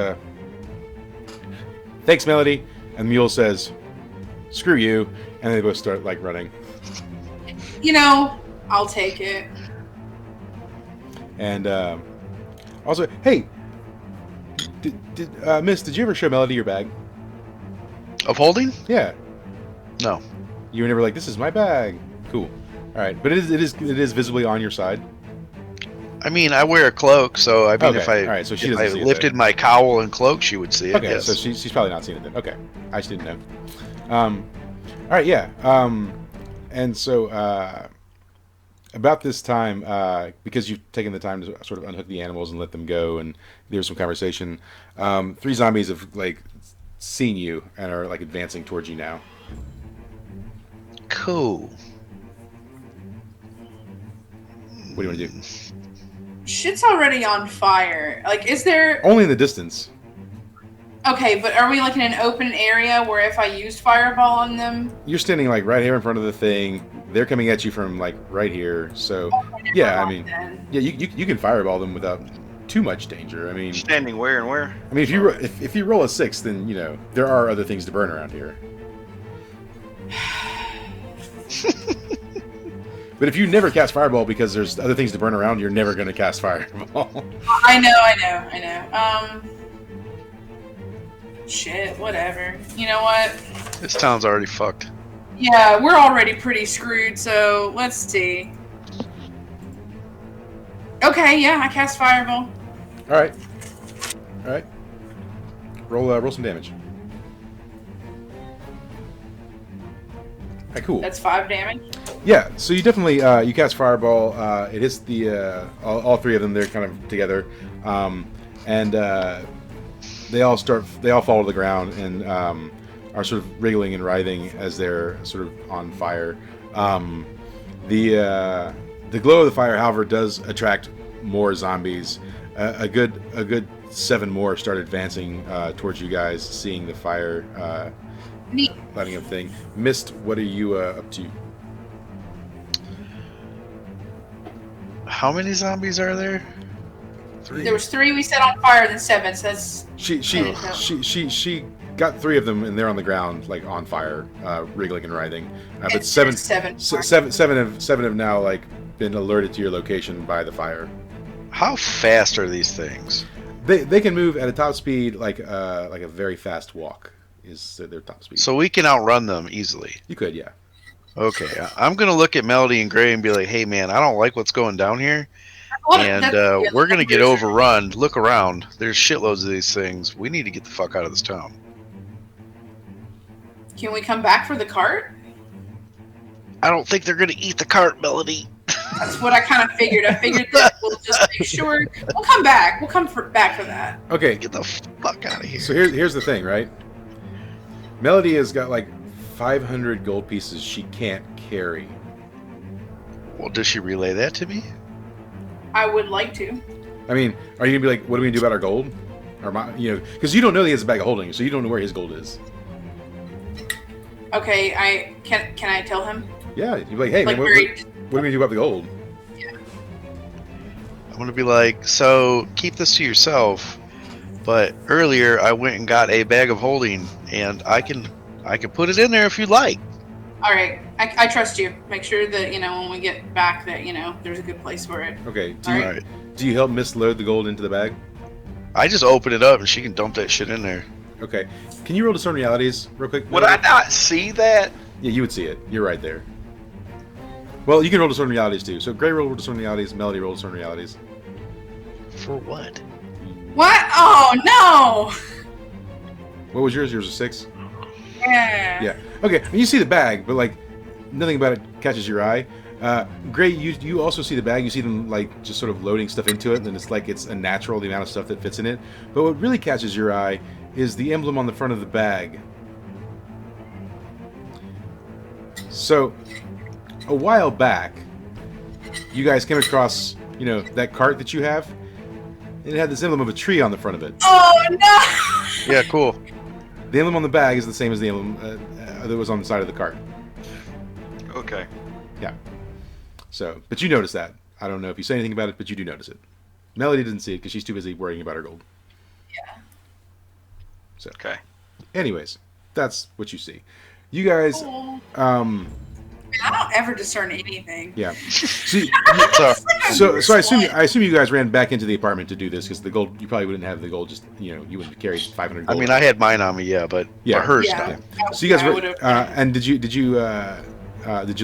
"Thanks, Melody," and the mule says, "Screw you," and they both start like running. You know, I'll take it. And also, hey, Miss, did you ever show Melody your bag? Of holding? Yeah. No. You were never like, "This is my bag." Cool. All right, but it is visibly on your side. I mean, I wear a cloak, so I mean, Okay, if I all right, so she if doesn't I see it lifted my cowl and cloak, she would see it. Okay, yes. so she's probably not seen it then. Okay, I just didn't know. All right, yeah. And so about this time, because you've taken the time to sort of unhook the animals and let them go, and there's some conversation. 3 zombies have like seen you and are like advancing towards you now. Cool. What do you want to do? Shit's already on fire. Like, is there? Only in the distance. Okay, but are we like in an open area where if I used fireball on them? You're standing like right here in front of the thing. They're coming at you from like right here. So yeah, I mean, Then. yeah, you can fireball them without too much danger. I mean, Standing where and where? I mean, if you roll a 6, then you know there are other things to burn around here. But if you never cast fireball because there's other things to burn around, you're never going to cast fireball. I know. Shit, whatever. You know what? This town's already fucked. Yeah, we're already pretty screwed, so let's see. Okay, yeah, I cast fireball. All right. Roll some damage. All right, cool. That's 5 damage. Yeah, so you definitely you cast fireball. It hits the all 3 of them. They're kind of together, and they all fall to the ground and are sort of wriggling and writhing as they're sort of on fire. The glow of the fire, however, does attract more zombies. A good 7 more start advancing towards you guys, seeing the fire Neat. lighting up thing. Mist, what are you up to? How many zombies are there? 3. There was 3 we set on fire, then 7. So that's She got 3 of them, and they're on the ground, like on fire, wriggling and writhing. But seven have now like been alerted to your location by the fire. How fast are these things? They can move at a top speed like a very fast walk is their top speed. So we can outrun them easily. You could, yeah. Okay, I'm gonna look at Melody and Gray and be like, "Hey, man, I don't like what's going down here, and we're gonna get overrun. Look around. There's shitloads of these things. We need to get the fuck out of this town." Can we come back for the cart? I don't think they're gonna eat the cart, Melody. That's what I kind of figured. I figured that we'll just make sure we'll come back. We'll come back for that. Okay, Get the fuck out of here. so here's the thing, right? Melody has got like 500 gold pieces she can't carry. Well, does she relay that to me? I would like to. I mean, are you gonna be like, what are we gonna do about our gold? Or because you don't know he has a bag of holding, so you don't know where his gold is. Okay, can I tell him? Yeah, you're like, hey, Like, man, what are we gonna do about the gold? I'm gonna be like, so keep this to yourself. But earlier I went and got a bag of holding, and I can put it in there if you'd like. All right, I trust you. Make sure that when we get back that there's a good place for it. Okay, All right. do you help misload the gold into the bag? I just open it up and she can dump that shit in there. Okay, can you roll discern realities real quick? Would I not see that? Yeah, you would see it. You're right there. Well, you can roll discern realities too. So Gray roll discern realities, Melody roll discern realities. For what? What? Oh no! What was yours? Yours was 6? Yeah. Yeah. Okay, I mean, you see the bag, but like nothing about it catches your eye. Gray, you also see the bag. You see them like just sort of loading stuff into it, and it's like it's unnatural the amount of stuff that fits in it. But what really catches your eye is the emblem on the front of the bag. So, a while back, you guys came across that cart that you have. It had this emblem of a tree on the front of it. Oh no! Yeah, cool. The emblem on the bag is the same as the emblem that was on the side of the cart. Okay. Yeah. So, but you notice that. I don't know if you say anything about it, but you do notice it. Melody doesn't see it because she's too busy worrying about her gold. Yeah. So, Okay. anyways, that's what you see. You guys, Oh. I don't ever discern anything. yeah. See, So, so I assume you guys ran back into the apartment to do this because the gold you probably wouldn't have the gold. Just you wouldn't have carried 500 I gold. mean, I had mine on me, yeah, but Yeah. hers Yeah. not. So you guys I were, would've- and did you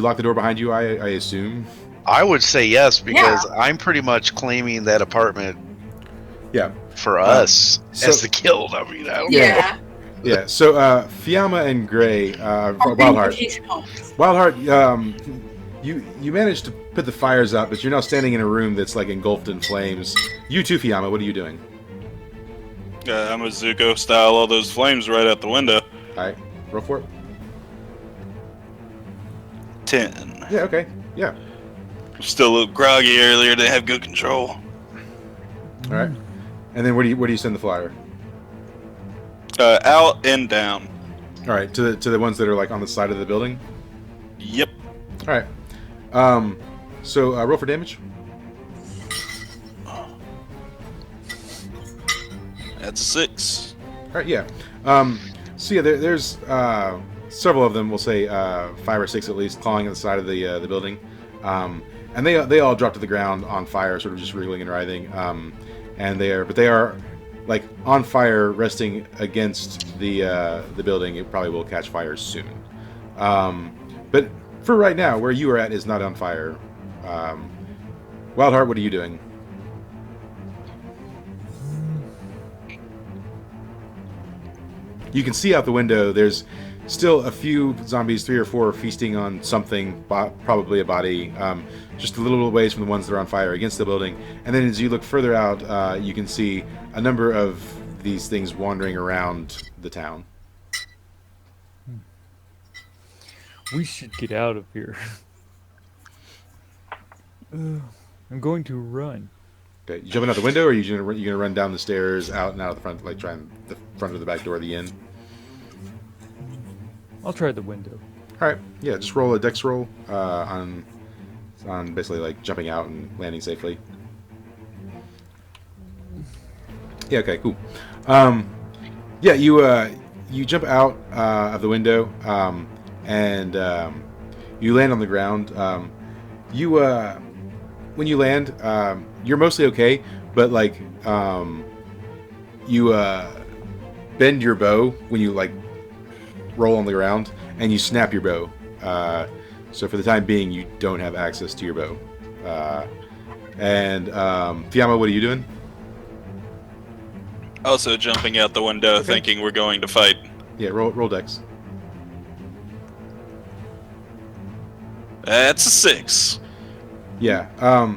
lock the door behind you? I assume. I would say yes because I'm pretty much claiming that apartment Yeah. for us so- as the guild. I mean, I don't know. Yeah. Yeah. So Fiamma and Gray, Our Wildheart. vacation homes. Wildheart, you managed to put the fires out, but you're now standing in a room that's like engulfed in flames. You too, Fiamma. What are you doing? I'm a Zuko style all those flames right out the window. All right, roll for it. 10. Yeah. Okay. Yeah. Still a little groggy earlier. They have good control. All right. And then where do you send the flyer? Out and down. All right, to the ones that are like on the side of the building. Yep. All right. So roll for damage. That's a 6. All right. Yeah. So yeah, there's several of them. We'll say 5 or 6 at least, clawing at the side of the building, and they all drop to the ground on fire, sort of just wriggling and writhing. And they are like on fire, resting against the building. It probably will catch fire soon. But for right now, where you are at is not on fire. Wildheart, what are you doing? You can see out the window. There's still a few zombies, 3 or 4, feasting on something, probably a body, just a little ways from the ones that are on fire against the building. And then as you look further out, you can see a number of these things wandering around the town. We should get out of here. I'm going to run. Okay, you jumping out the window, or are you gonna run down the stairs, out and out of the front, like trying the front or the back door of the inn? I'll try the window. All right, yeah, just roll a dex roll on basically like jumping out and landing safely. Yeah, okay, cool. Yeah, you jump out of the window and you land on the ground. When you land, you're mostly okay, but like you bend your bow when you like roll on the ground, and you snap your bow. So for the time being, you don't have access to your bow. And Fiamma, what are you doing? Also jumping out the window, thinking we're going to fight. Yeah, roll dex. That's a 6. Yeah.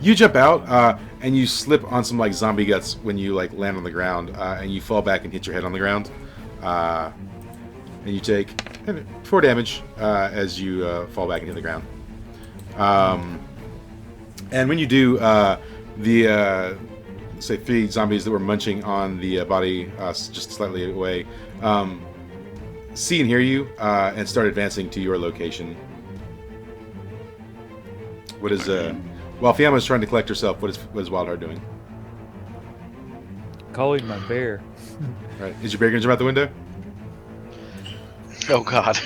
You jump out and you slip on some like zombie guts when you like land on the ground, and you fall back and hit your head on the ground, and you take 4 damage as you fall back and hit the ground. And when you do, the say 3 zombies that were munching on the body just slightly away see and hear you and start advancing to your location. What is while Fiamma is trying to collect herself, what is Wildheart doing? Calling my bear. Right, is your bear gonna jump out the window? Oh God.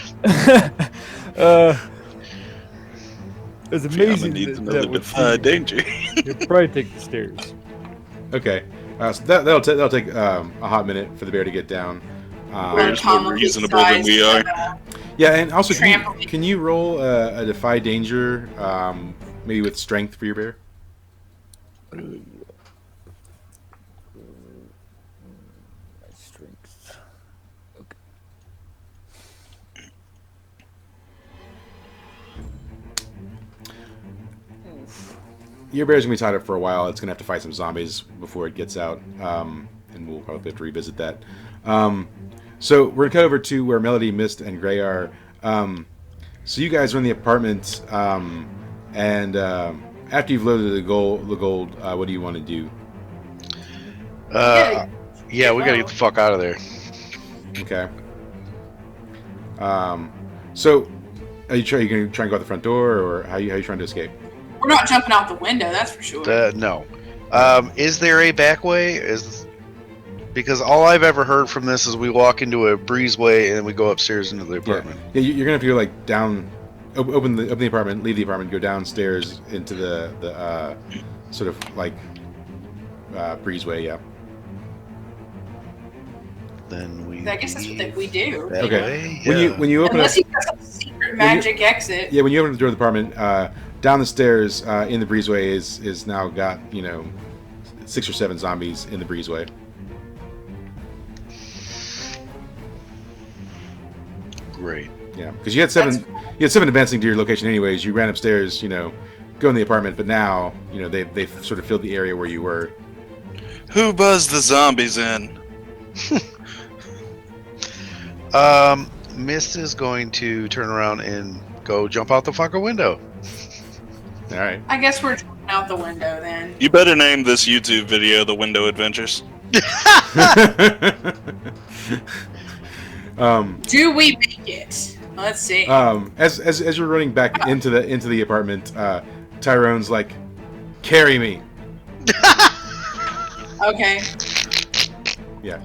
It's Fiamma amazing needs that another would Defy see- danger. You'll probably take the stairs. Okay, so that'll take a hot minute for the bear to get down. Bear's more reasonable than we are. Yeah, and also Trampoline. can you roll a defy danger, maybe with strength for your bear? My strength. Okay. Your bear's gonna be tied up for a while. It's gonna have to fight some zombies before it gets out, and we'll probably have to revisit that. So we're gonna cut over to where Melody, Mist, and Gray are. So you guys are in the apartment, and after you've loaded the gold, what do you want to do? Yeah, we gotta get the fuck out of there. Okay. So are you gonna try and go out the front door, or how you trying to escape? We're not jumping out the window, that's for sure. No. Is there a back way? Because all I've ever heard from this is we walk into a breezeway and then we go upstairs into the apartment. Yeah, you're gonna have to go like down, open the apartment, leave the apartment, go downstairs into the sort of like breezeway. Yeah. Then we. I guess that's what we do. That Okay. way? When Yeah. you open Unless up, you got some secret magic exit. yeah, when you open the door of the apartment, down the stairs in the breezeway is now got 6 or 7 zombies in the breezeway. Great. Yeah, because you had 7 advancing to your location anyways. You ran upstairs, go in the apartment, but now they've sort of filled the area where you were. Who buzzed the zombies in? Mist is going to turn around and go jump out the fucking window. All right. I guess we're jumping out the window then. You better name this YouTube video The Window Adventures. Do we make it? Let's see. As you're running back into the apartment, Tyrone's like, "Carry me." Okay. Yeah.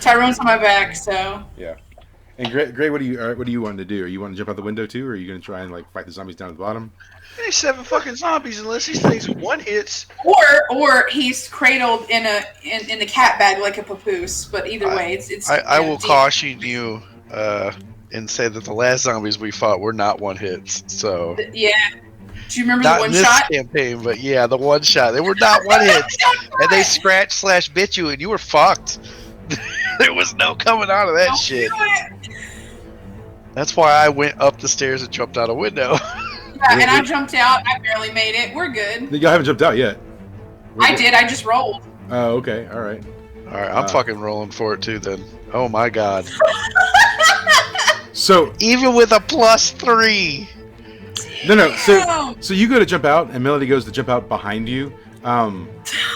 Tyrone's on my back, so. Yeah. And Gray, what do you want to do? Are you want to jump out the window too, or are you going to try and like fight the zombies down at the bottom? There's 7 fucking zombies unless these things one hits. Or he's cradled in the cat bag like a papoose. But either way, it's. I will caution you and say that the last zombies we fought were not one hits. So Yeah. Do you remember not the in one this shot? campaign, but yeah, the one shot. They were not one hits, and they scratch/bit you, and you were fucked. There was no coming out of that Don't shit. do it. That's why I went up the stairs and jumped out a window. Yeah, and I jumped out. I barely made it. We're good. Y'all haven't jumped out yet. I did. I just rolled. Oh, okay. All right. All right, I'm fucking rolling for it too. Then, oh my god! So Even with a +3. no. Damn. So you go to jump out, and Melody goes to jump out behind you. But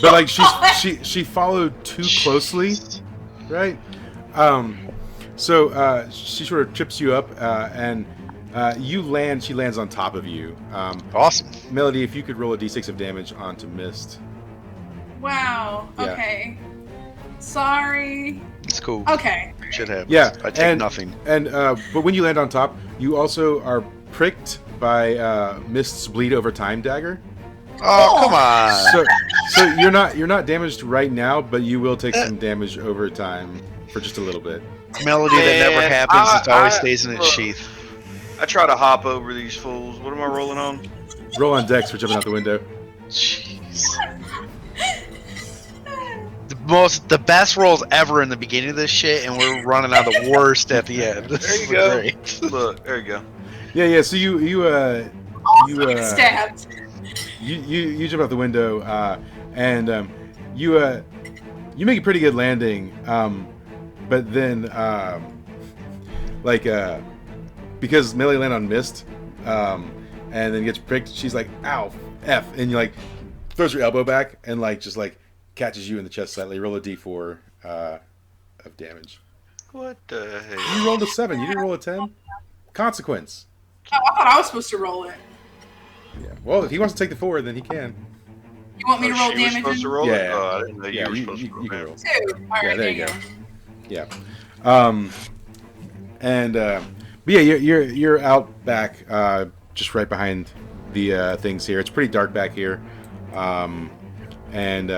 like she followed too closely, right? So she sort of trips you up, and you land. She lands on top of you. Awesome. Melody, if you could roll a d6 of damage onto Mist. Wow. Yeah. Okay. Sorry. It's cool. Okay. Shit happens. Yeah, I take nothing. And but when you land on top, you also are pricked by Mist's bleed over time dagger. Oh, come on. So you're not damaged right now, but you will take some damage over time for just a little bit. Melody that never Man, happens. It always I- stays in its look. sheath. I try to hop over these fools. What am I rolling on? Roll on Dex for jumping out the window. Jeez. The best rolls ever in the beginning of this shit, and we're running out the worst at the end. This There you is go. great. Look, there you go. Yeah. So you Get stabbed. you jump out the window, and you make a pretty good landing, but then because Melee land on missed, and then gets pricked, she's like, "Ow, f," and you like throws her elbow back and just catches you in the chest slightly. Roll a d4 of damage. What the hell? You rolled a 7. You didn't roll a 10. Consequence. Oh, I thought I was supposed to roll it. Yeah. Well, if he wants to take the 4, then he can. You want me to roll She was damage? supposed to roll Yeah. it? Oh, I didn't know you Yeah, were you supposed to roll can damage. roll. 2. All right, Yeah, there you go. go. Yeah. But yeah, you're out back, just right behind the things here. It's pretty dark back here, and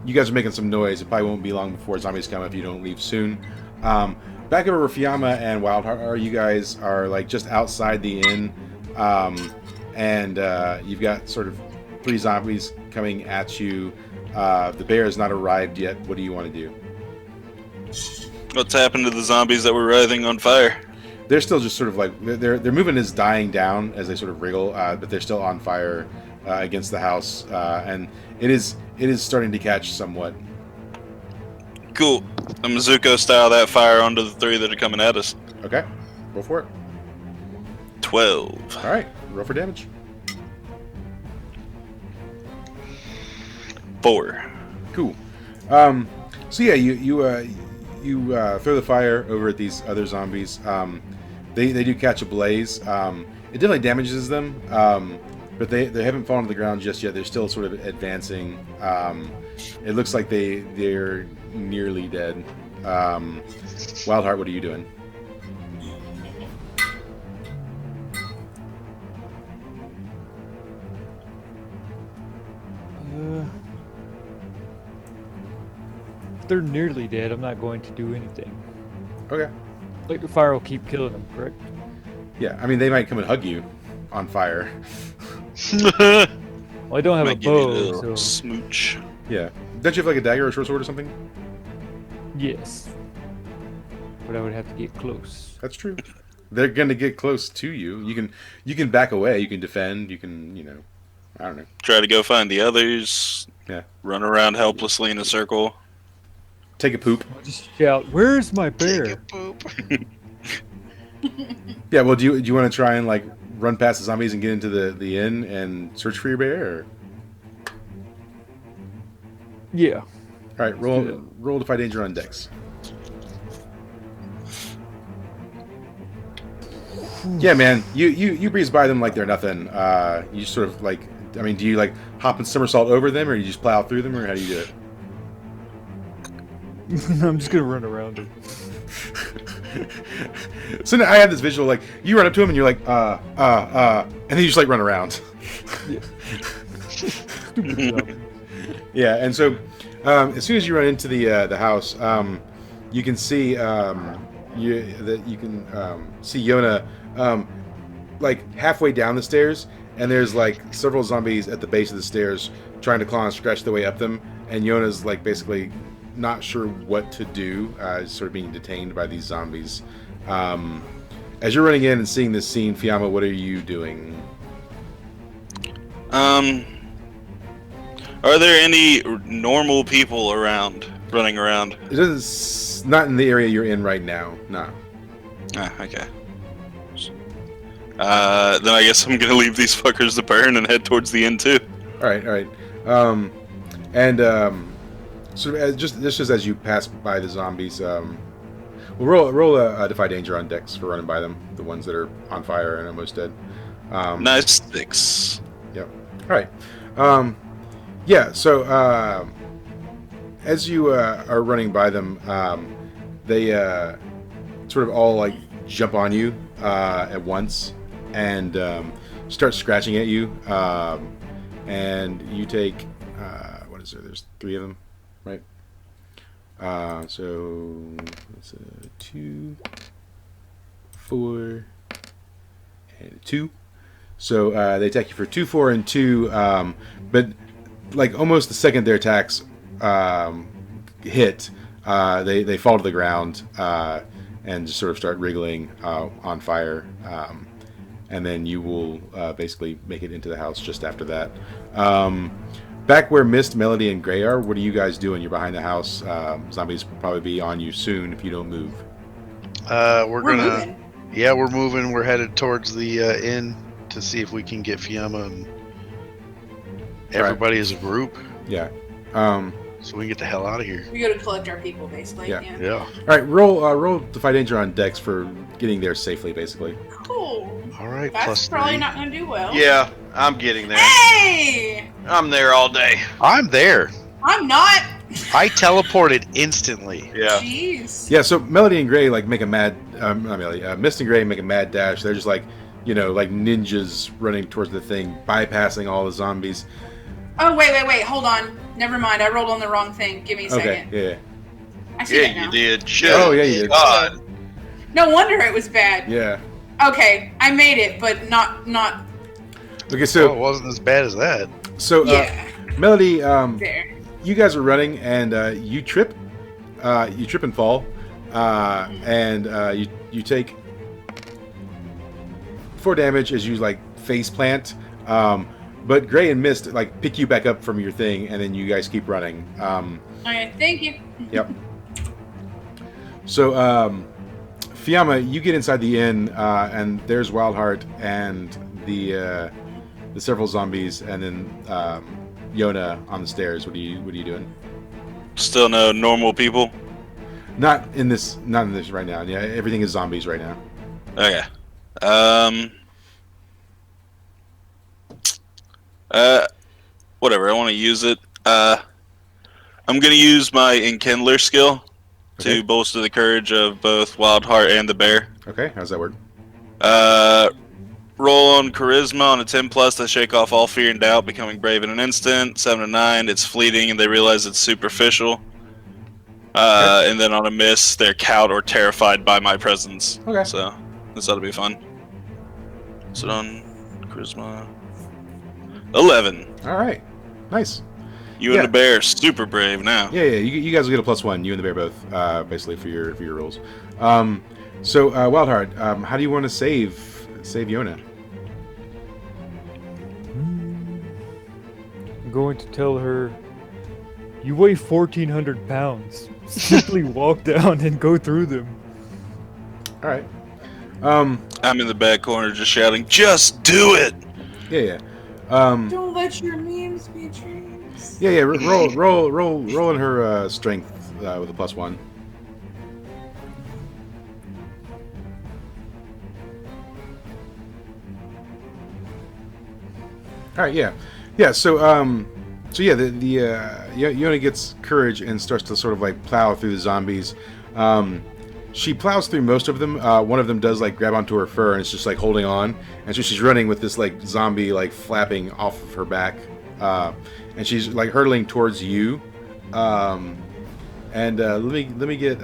you guys are making some noise. It probably won't be long before zombies come if you don't leave soon. Back over Fiamma and Wildheart, you guys are just outside the inn, and you've got sort of 3 zombies coming at you. The bear has not arrived yet. What do you want to do? What's happened to the zombies that were writhing on fire? They're still just sort of their movement is dying down as they sort of wriggle, but they're still on fire against the house, and it is starting to catch somewhat. Cool. I'm Zuko style that fire onto the 3 that are coming at us. Okay, roll for it. 12. All right, roll for damage. 4. Cool. So yeah, you throw the fire over at these other zombies. They do catch a blaze. It definitely damages them, but they haven't fallen to the ground just yet. They're still sort of advancing. It looks like they're nearly dead. Wildheart, what are you doing? If they're nearly dead, I'm not going to do anything. Okay. Like the fire will keep killing them, correct? Yeah, I mean they might come and hug you on fire. Well, I don't have Might a give you a bow, little so smooch. Yeah. Don't you have a dagger or a short sword or something? yes. But I would have to get close. That's true. They're going to get close to you. You can back away. You can defend. You can, I don't know. Try to go find the others. Yeah. Run around helplessly in a circle. Take a poop. I'll just shout, "Where's my Take a bear?" poop. Yeah. Well, do you want to try and run past the zombies and get into the inn and search for your bear? Or? Yeah. All right. Roll Defy Danger on Dex. Yeah, man. You breeze by them like they're nothing. You just sort of do you hop and somersault over them, or you just plow through them, or how do you do it? I'm just gonna run around it. So now I have this visual, you run up to him and you're like, and then you just run around. Stupid zombie. Yeah, and so as soon as you run into the house, you can see see Yona halfway down the stairs, and there's several zombies at the base of the stairs trying to claw and scratch their way up them, and Yona's basically not sure what to do, sort of being detained by these zombies. As you're running in and seeing this scene, Fiamma, what are you doing? Are there any normal people running around? It is not in the area you're in right now. No. Ah, okay. Then I guess I'm gonna leave these fuckers to burn and head towards the end too. All right. Sort of just as you pass by the zombies, we'll roll a Defy Danger on Dex for running by them, the ones that are on fire and almost dead. Nice 6. Yep. All right. Yeah. So as you are running by them, they sort of all jump on you at once and start scratching at you. And you take what is there? There's 3 of them, right? So it's 2, 4, and 2. So they attack you for 2, 4, and 2. But like almost the second their attacks hit, they fall to the ground and just sort of start wriggling on fire. And then you will basically make it into the house just after that. Back where Mist, Melody, and Gray are, what are you guys doing? You're behind the house. Zombies will probably be on you soon if you don't move. We're gonna. moving. Yeah, we're moving. We're headed towards the inn to see if we can get Fiamma and everybody as a group, Yeah. so we can get the hell out of here. We go to collect our people, basically. Yeah. Yeah. Yeah. All right, roll Defy Danger on Dex for getting there safely, basically. Cool. All right. That's plus probably 3. not going to do well. Yeah, I'm getting there. Hey! I'm there all day. I'm there. I'm not. I teleported instantly. Yeah. Jeez. Yeah, so Melody and Gray like make a mad, not Melody, Mist and Gray make a mad dash. They're just like, like ninjas running towards the thing, bypassing all the zombies. Oh, wait. Hold on. Never mind. I rolled on the wrong thing. Give me a Okay, second. yeah, I see that Yeah, now. you did. Shit. Oh, yeah, you did. God. No wonder it was bad. yeah. Okay, I made it, but not. Okay, Well, it so wasn't as bad as that. Yeah. Melody, There. you guys are running and you trip and fall, and you take 4 damage as you like face plant. But Gray and Mist like pick you back up from your thing, and then you guys keep running. Okay, thank you. Yep. So, Fiamma, you get inside the inn, and there's Wildheart and the several zombies, and then Yona on the stairs. What are you doing? Still no normal people. Not in this right now. Yeah, everything is zombies right now. Okay. Whatever. I want to use it. I'm gonna use my Enkindler skill Okay. to bolster the courage of both Wildheart and the bear. Okay, how's that work? Roll on charisma on a 10 plus to shake off all fear and doubt, becoming brave in an instant. 7 to 9, it's fleeting and they realize it's superficial. And then on a miss, they're cowed or terrified by my presence. Okay. So this ought to be fun. So on charisma 11. All right, nice. You Yeah. and the bear, super brave now. Yeah. You guys will get a +1. You and the bear both, basically for your rolls. So Wildheart, how do you want to save Yona? I'm going to tell her, you weigh 1,400 pounds. Simply walk down and go through them. All right. I'm in the back corner just shouting, just do it! Yeah. Don't let your memes be dreams. Yeah. Roll in her strength with a +1. All right. Yeah. So yeah, the Yona gets courage and starts to sort of like plow through the zombies. She plows through most of them. One of them does like grab onto her fur and it's just like holding on, and so she's running with this like zombie like flapping off of her back, and she's like hurtling towards you. And let me get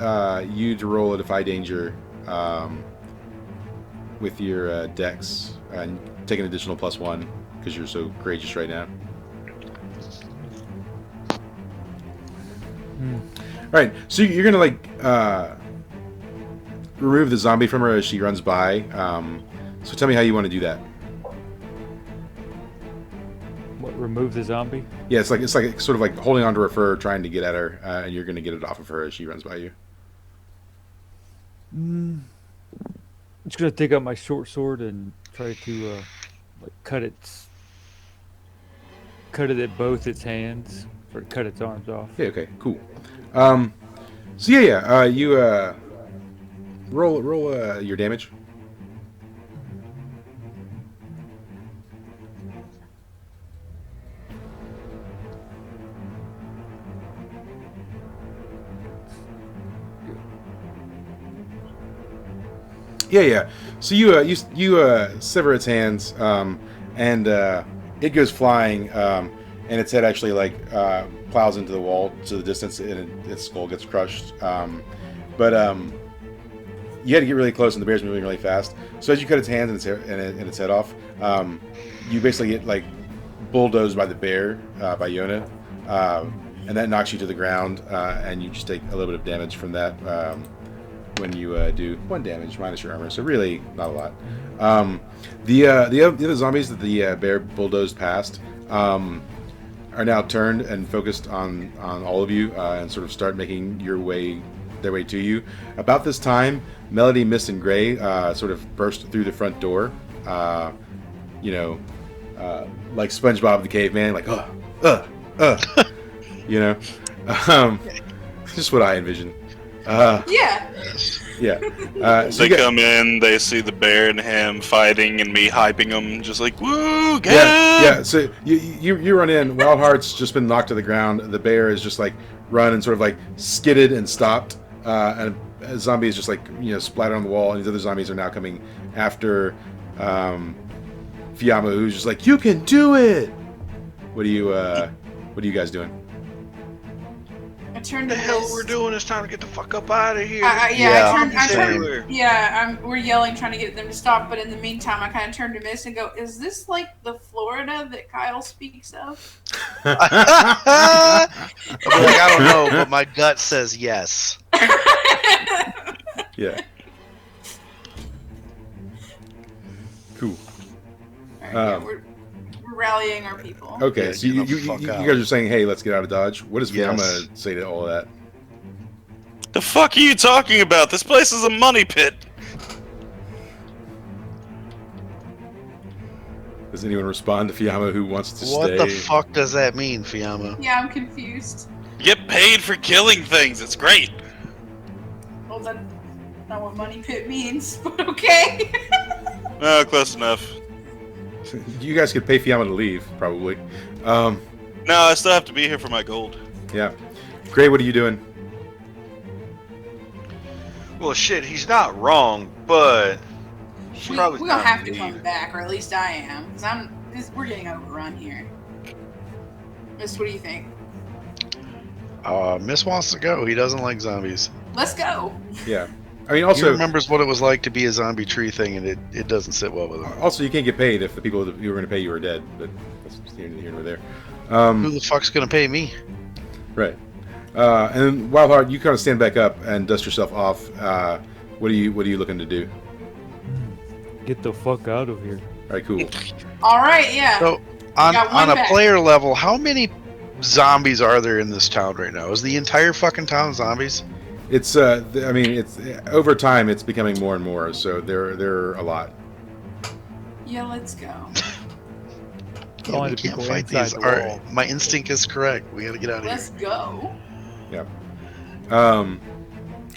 you to roll a Defy Danger with your Dex and take an additional +1 because you're so courageous right now. All right, so you're gonna like remove the zombie from her as she runs by. So tell me how you want to do that. What, remove the zombie? Yeah, it's like sort of like holding onto her fur, trying to get at her, and you're gonna get it off of her as she runs by you. I'm just gonna take out my short sword and try to like cut it at both its hands, or cut its arms off. Yeah. Okay. Cool. So you roll your damage. Yeah. So you sever its hands, and it goes flying, and its head actually like plows into the wall to the distance, and its skull gets crushed. But you had to get really close, and the bear's moving really fast. So as you cut its hands and its head off, you basically get like bulldozed by the bear, by Yona, and that knocks you to the ground, and you just take a little bit of damage from that when you do 1 damage minus your armor. So really, not a lot. The other zombies that the bear bulldozed past are now turned and focused on all of you, and sort of start making their way to you. About this time, Melody, Mist, and Gray sort of burst through the front door. Like SpongeBob the caveman, like just what I envision. Yeah. Yeah. They come in, they see the bear and him fighting, and me hyping them, just like, woo, get Yeah. him! So you run in. Wild Heart's just been knocked to the ground. The bear is just like run and sort of like skidded and stopped. And a zombie is just like splattered on the wall. And these other zombies are now coming after Fiamma, who's just like, you can do it. What are you guys doing? I turned What to the hell Mist. we're doing? It's time to get the fuck up out of here. We're yelling, trying to get them to stop. But in the meantime, I kind of turned to Mist and go, "Is this like the Florida that Kyle speaks of?" I'm like, I don't know, but my gut says yes. Yeah. Cool. All right, we're rallying our people. Okay, Yeah, so get you the fuck out. guys are saying, hey, let's get out of Dodge. What does Yes. Fiamma say to all of that? The fuck are you talking about? This place is a money pit. Does anyone respond to Fiamma who wants to What stay? the fuck does that mean, Fiamma? Yeah, I'm confused. You get paid for killing things. It's great. Well, that's not what money pit means, but okay. Oh, close enough. You guys could pay Fiamma to leave, probably. No, I still have to be here for my gold. Yeah. Gray, what are you doing? Well, shit, he's not wrong, but We're probably gonna time have to to come leave. back, or at least I am, because we're getting overrun here. Mist, what do you think? Miss wants to go. He doesn't like zombies. Let's go. Yeah. I mean, He also, remembers what it was like to be a zombie tree thing, and it doesn't sit well with him. you can't get paid if the people that you were going to pay you are dead. But that's neither here nor there. Who the fuck's gonna pay me? Right. And then Wildheart, you kind of stand back up and dust yourself off. What are you looking to do? Get the fuck out of here. All right, cool. All right, yeah. So, on got one a back. player level, how many zombies are there in this town right now? Is the entire fucking town zombies? It's it's over time it's becoming more and more. So there are a lot. Yeah, let's go. Yeah, Only we the can't people fight inside these. the All wall. right, my instinct is correct. We gotta get out of Let's here. go. Yeah. All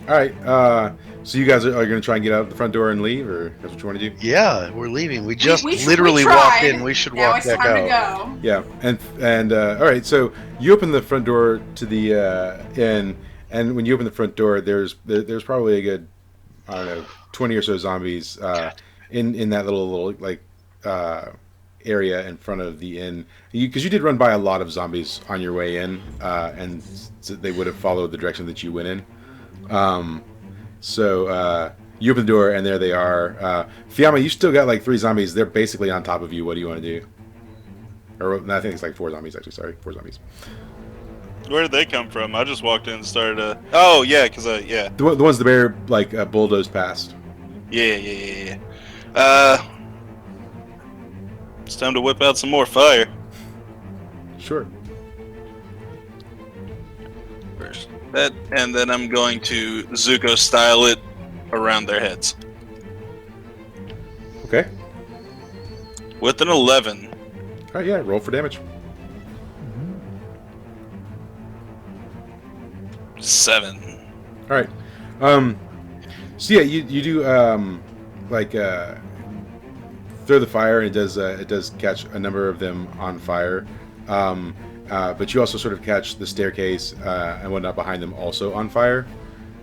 right. So you guys are going to try and get out the front door and leave, or that's what you want to do? Yeah, we're leaving. We just we literally tried. walked in. We should Now walk it's back time out. to go. Yeah. And all right. So you open the front door to the inn, and when you open the front door, there's probably a good, I don't know, 20 or so zombies in that little like area in front of the inn. Because you did run by a lot of zombies on your way in, and so they would have followed the direction that you went in. So you open the door, and there they are. Fiamma, you still got like 3 zombies. They're basically on top of you. What do you want to do? Or no, I think it's like 4 zombies, actually. Sorry, 4 zombies. Where did they come from? I just walked in and started. Oh yeah, because yeah. The ones the bear like bulldozed past. Yeah. It's time to whip out some more fire. Sure. First that, and then I'm going to Zuko style it around their heads Okay. with an 11. All right. Yeah. Roll for damage. 7. All right. So yeah, you do throw the fire, and it does catch a number of them on fire. But you also sort of catch the staircase and whatnot behind them also on fire.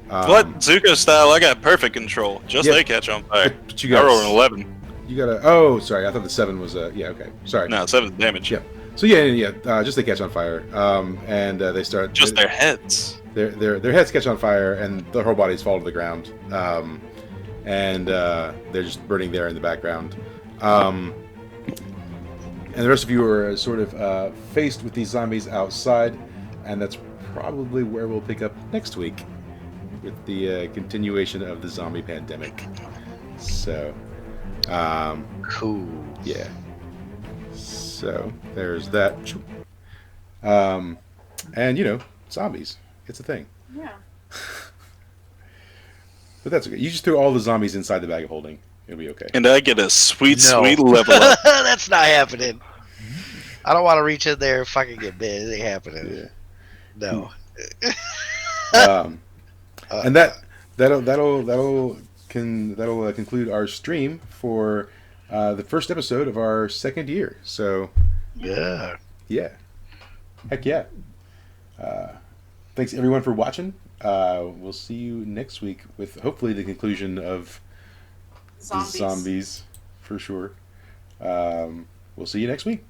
What? Zuko style, I got perfect control. Just Yeah. they catch on fire. But you I got rolled an 11. You got a. Oh, sorry. I thought the 7 was yeah. Okay. Sorry. No, 7 damage. Yeah. So yeah. Just they catch on fire. And they start. Just their heads. Their heads catch on fire, and their whole bodies fall to the ground. and they're just burning there in the background. And the rest of you are sort of faced with these zombies outside, and that's probably where we'll pick up next week with the continuation of the zombie pandemic. So, Cool. yeah. So there's that. And you know, zombies. It's a thing. Yeah. But that's okay. You just threw all the zombies inside the bag of holding. It'll be okay. And I get a sweet, No. sweet level up. That's not happening. I don't want to reach in there and fucking get bit. It ain't happening. Yeah. No. And that'll conclude our stream for the first episode of our second year. So Yeah. yeah, heck yeah. Thanks everyone for watching. We'll see you next week with hopefully the conclusion of Zombies. the zombies for sure. We'll see you next week.